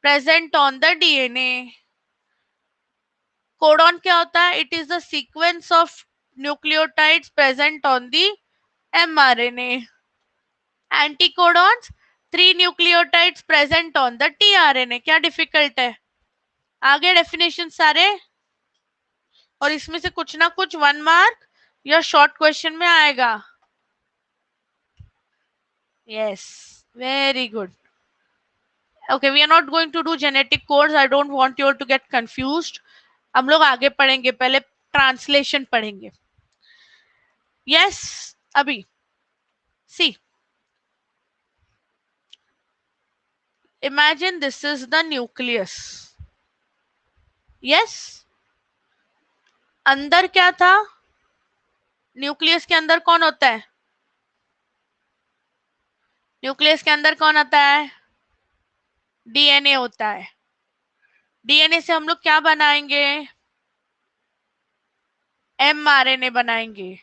present on the DNA. Codon क्या होता है? It is the sequence of nucleotides present on the mRNA. Anticodons, 3 nucleotides present on the tRNA। क्या डिफिकल्ट है? आगे डेफिनेशन सारे, और इसमें से कुछ ना कुछ 1 मार्क या शॉर्ट क्वेश्चन में आएगा। Yes very good. Okay we are not going to do genetic codes, I don't want you to get confused. हम लोग आगे पढ़ेंगे, पहले ट्रांसलेशन पढ़ेंगे। यस अभी see imagine this is the nucleus. Yes अंदर क्या था? न्यूक्लियस के अंदर कौन होता है? न्यूक्लियस के अंदर कौन आता है? डीएनए होता है। डीएनए से हम लोग क्या बनाएंगे? mRNA बनाएंगे।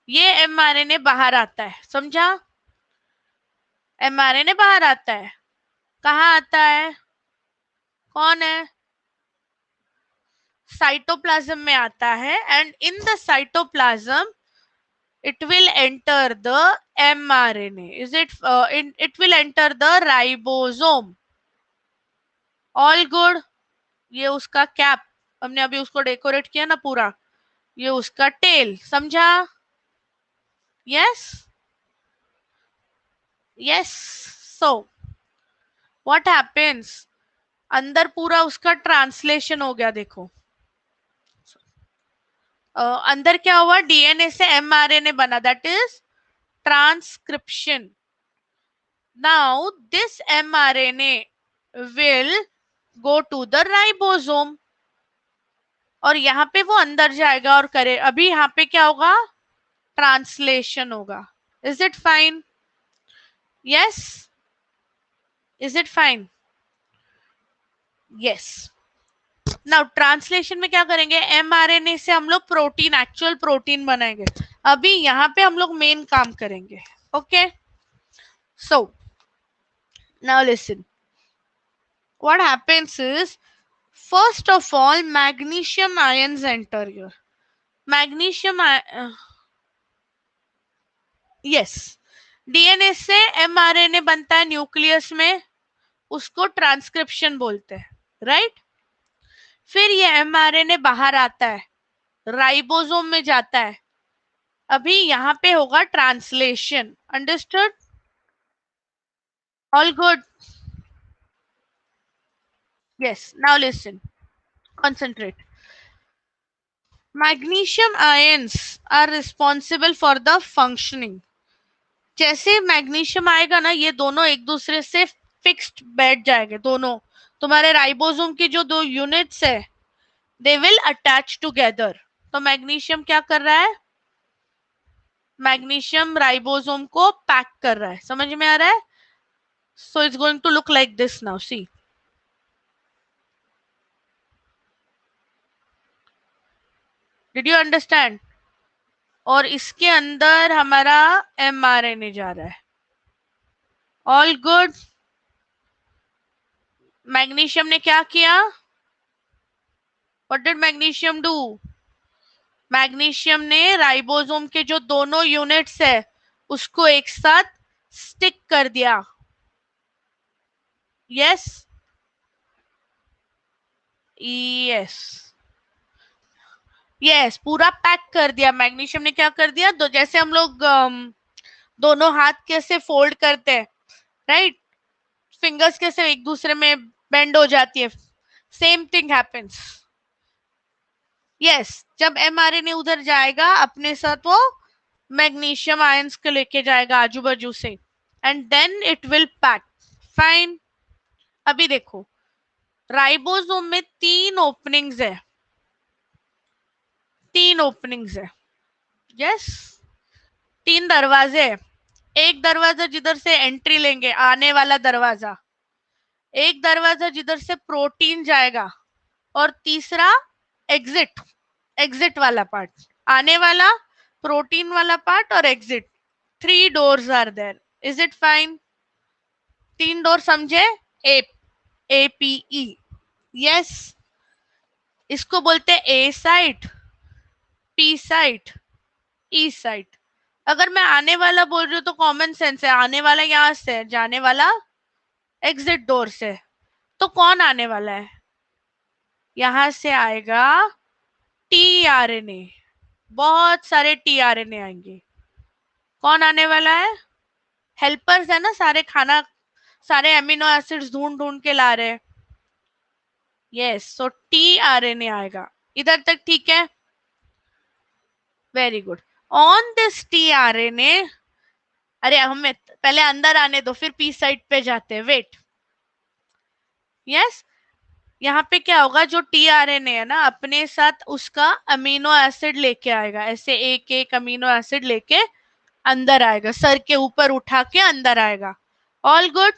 ये mRNA बाहर आता है, समझा? mRNA बाहर आता है, कहाँ आता है? कौन है? साइटोप्लाज्म में आता है, and in the cytoplasm it will enter the mRNA. Is it? It will enter the ribosome. All good. ये उसका कैप, हमने अभी उसको डेकोरेट किया ना पूरा, ये उसका टेल, समझा? Yes yes. So what happens, अंदर पूरा उसका ट्रांसलेशन हो गया, देखो। अंदर क्या हुआ? डीएनए से mRNA बना, that is transcription. Now this mRNA will go to the ribosome, और यहाँ पे वो अंदर जाएगा और करे, अभी यहाँ पे क्या होगा? ट्रांसलेशन होगा। Is it fine? Yes is it fine? Yes. Now translation में क्या करेंगे? mRNA से हम लोग प्रोटीन, एक्चुअल प्रोटीन बनाएंगे। अभी यहाँ पे हम लोग मेन काम करेंगे। Okay so now listen, what happens is, first of all magnesium ions enter here. magnesium yes, DNA से mRNA बनता है न्यूक्लियस में, उसको ट्रांसक्रिप्शन बोलते हैं, राइट। फिर ये mRNA बाहर आता है, राइबोसोम में जाता है, अभी यहाँ पे होगा translation. Understood? All good? yes, now listen, concentrate. Magnesium ions are responsible for the functioning. जैसे मैग्नीशियम आएगा ना, ये दोनों एक दूसरे से फिक्स्ड बैठ जाएंगे, दोनों तुम्हारे राइबोसोम की जो 2 यूनिट्स है, दे विल अटैच टुगेदर। तो मैग्नीशियम क्या कर रहा है? मैग्नीशियम राइबोसोम को पैक कर रहा है, समझ में आ रहा है? So it's going to look like this now, see. Did you understand? और इसके अंदर हमारा mRNA जा रहा है। All good? मैग्नीशियम ने क्या किया? What did magnesium do? Magnesium ने राइबोसोम के जो दोनों यूनिट्स है उसको एक साथ स्टिक कर दिया. यस. यस. यस, पूरा पैक कर दिया. मैग्नीशियम ने क्या कर दिया, दो जैसे हम लोग दोनों हाथ कैसे फोल्ड करते हैं, राइट, फिंगर्स कैसे एक दूसरे में बेंड हो जाती है, सेम थिंग हैपेंस. यस, जब एमआरएनए उधर जाएगा अपने साथ वो मैग्नीशियम आयंस को लेके जाएगा आजू बाजू से, and then it will pack. Fine. अभी देखो, राइबोसोम में तीन ओपनिंग्स है. तीन ओपनिंग्स है. यस. तीन दरवाजे है. एक दरवाजा जिधर से एंट्री लेंगे, आने वाला दरवाजा. एक दरवाजा जिधर से प्रोटीन जाएगा. और तीसरा एग्जिट. एग्जिट वाला पार्ट. आने वाला, प्रोटीन वाला पार्ट और exit. Three doors are there. Is it fine? तीन डोर समझे? एप. एपीई. यस. इसको बोलते हैं A site, P site, E site. अगर मैं आने वाला बोल रही हूँ तो कॉमन सेंस है, आने वाला यहां से है, जाने वाला एग्जिट डोर से. तो कौन आने वाला है? यहां से आएगा टीआरएनए. बहुत सारे टीआरएनए आएंगे. कौन आने वाला है? हेल्पर्स है ना, सारे खाना, सारे एमिनो एसिड्स ढूंढ ढूंढ के ला रहे हैं. यस, सो टीआरएनए आएगा. इधर तक ठीक है? Very good. On this tRNA, अरे हमें पहले अंदर आने दो, फिर पी साइड पे जाते हैं. वेट. यस. यहाँ पे क्या होगा, जो टीआरएनए है ना, अपने साथ उसका अमीनो एसिड लेके आएगा. ऐसे एक एक अमीनो एसिड लेके अंदर आएगा, सर के ऊपर उठा के अंदर आएगा. All good?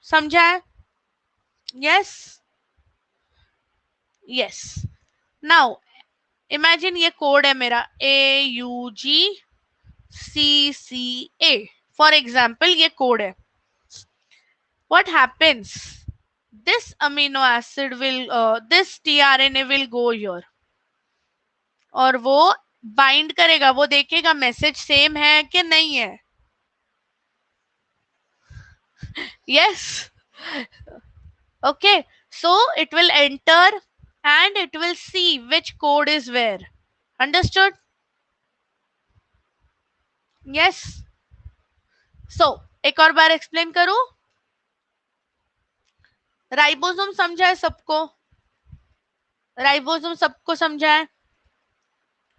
समझा है? यस. यस. नाउ इमेजिन ये कोड है मेरा, AUGCCA. फॉर एग्जाम्पल ये कोड है. What happens? This amino acid will, this tRNA will go here. और वो बाइंड करेगा, वो देखेगा मैसेज सेम है कि नहीं है. Yes. Okay. So it will enter and it will see which code is where. Understood? Yes. So एक और बार एक्सप्लेन करूं. राइबोसोम समझा है सबको? राइबोसोम सबको समझा है?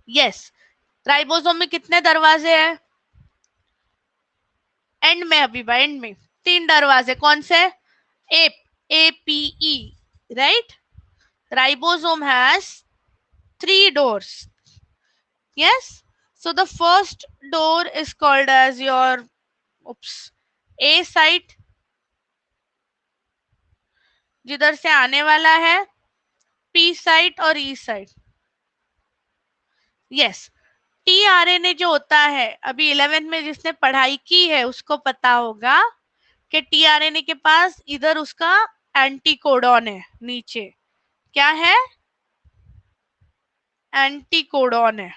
यस. राइबोसोम में कितने दरवाजे हैं? एंड में, अभी एंड में तीन दरवाजे. कौन से? App. APE. Right. Ribosome has three doors. Yes. So the first door is called as your, oops, A site, जिधर से आने वाला है, P site और E site. Yes. टीआरएनए जो होता है, अभी 11th में जिसने पढ़ाई की है उसको पता होगा कि टीआरएनए के पास इधर उसका एंटीकोडॉन है. नीचे क्या है? एंटीकोडॉन है.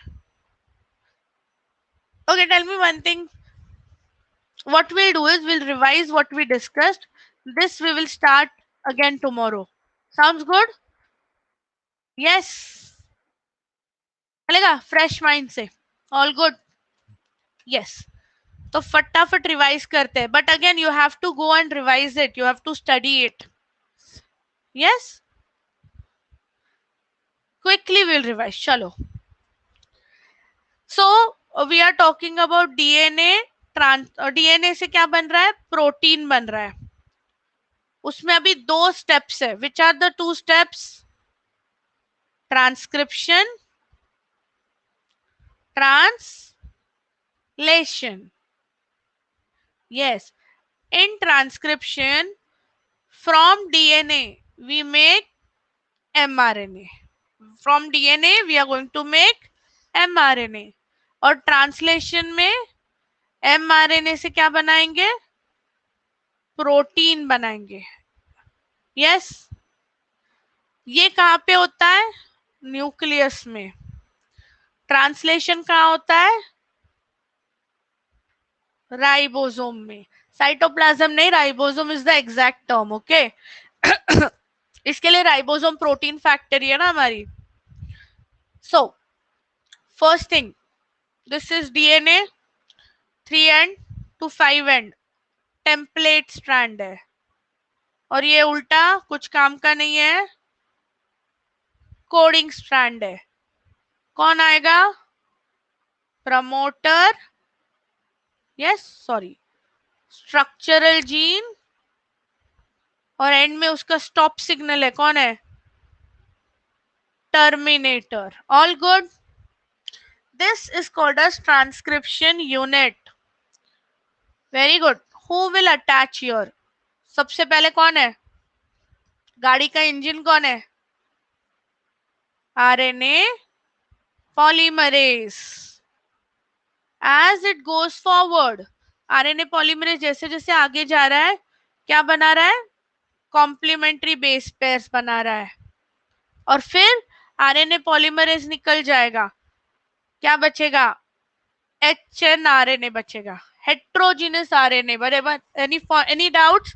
Okay, tell me one thing. What we'll do is we'll revise what we discussed. This we will start again tomorrow. Sounds good? Yes. चलेगा फ्रेश माइंड से? All good? यस. तो फटाफट रिवाइज करते हैं, but again you have to go and revise it, you have to study it. Yes. Quickly will revise. चलो. So we are talking about DNA. DNA से क्या बन रहा है? प्रोटीन बन रहा है. उसमें अभी दो स्टेप्स है. Which are the two steps? Transcription, translation. Yes. In transcription, from DNA we make mRNA. From DNA we are going to make mRNA. और ट्रांसलेशन में mRNA से क्या बनाएंगे? प्रोटीन बनाएंगे. यस. ये कहाँ पे होता है? न्यूक्लियस में. ट्रांसलेशन कहाँ होता है? राइबोसोम में, साइटोप्लाज्म नहीं, ribosome is the exact term, okay. इसके लिए राइबोसोम प्रोटीन फैक्ट्री है ना हमारी। So first thing, this is DNA 3 end to 5 end template strand है, और ये उल्टा कुछ काम का नहीं है, कोडिंग स्ट्रैंड है। कौन आएगा? Promoter, yes sorry, structural gene, और एंड में उसका स्टॉप सिग्नल है, कौन है? Terminator. All good. This is called as transcription unit. Very good. Who will attach here? सबसे पहले कौन है? गाड़ी का इंजन कौन है? RNA polymerase. As it goes forward, RNA polymerase जैसे जैसे आगे जा रहा है, क्या बना रहा है? कॉम्प्लीमेंट्री बेस पेयर्स बना रहा है। और फिर आरएनए पॉलीमरेज निकल जाएगा, क्या बचेगा? एचएन आरएनए बचेगा, हेट्रोजीनस आरएनए। बराबर? Any doubts?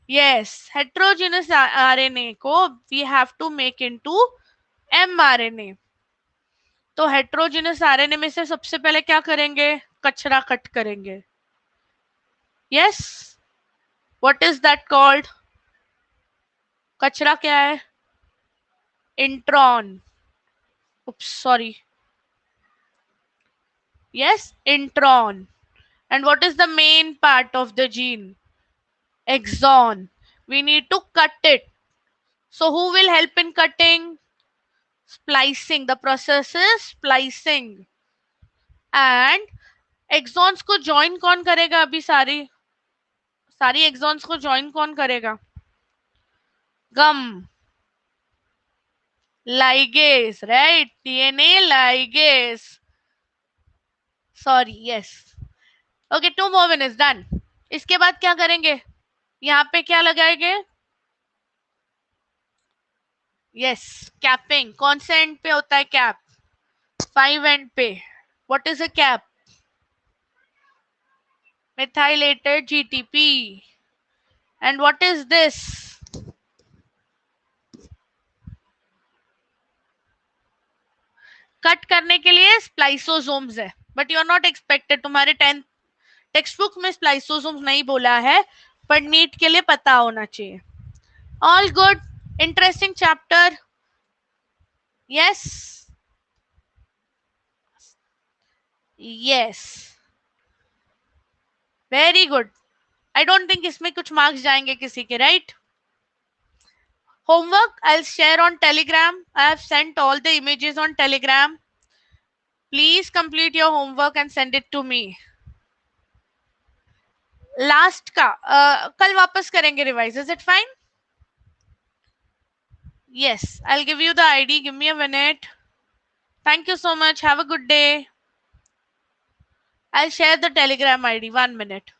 yes, heterogeneous RNA को we have to make into mRNA। तो हेट्रोजीनस आरएनए में से सबसे पहले क्या करेंगे? कचरा कट करेंगे। Yes, what is that called? कचरा क्या है? Intron. Sorry, yes, intron. And what is the main part of the gene? Exon. We need to cut it. So who will help in cutting? Splicing. The process is splicing. And exons को join कौन करेगा? अभी सारी exons को join कौन करेगा? Gum ligase, right? DNA ligase. Sorry, yes. Okay, 2 more minutes, done. इसके बाद क्या करेंगे? यहाँ पे क्या लगाएंगे? Yes, capping. कौन से एंड पे होता है कैप? 5 एंड पे। What is a cap? methylated GTP. And what is this? Cut करने के लिए स्प्लाइसोसोम्स है, but you are not expected, तुम्हारे 10th टेक्स्ट बुक में स्प्लाइसोसोम्स नहीं बोला है, पर नीट के लिए पता होना चाहिए। All good, interesting chapter. Yes yes, very good. I don't think इसमें कुछ मार्क्स जाएंगे किसी के, right? Homework I'll share on Telegram. I have sent all the images on Telegram. Please complete your homework and send it to me. Last का कल वापस करेंगे revise. Is it fine? Yes, I'll give you the ID. Give me a minute. Thank you so much. Have a good day. I'll share the Telegram ID. 1 minute.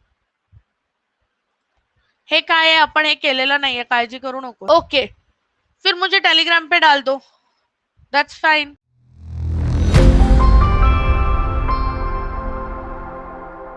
हे काय आहे, आपण हे केलेलं नाहीये, काळजी करू नको. ओके, फिर मुझे टेलीग्राम पे डाल दो. That's fine.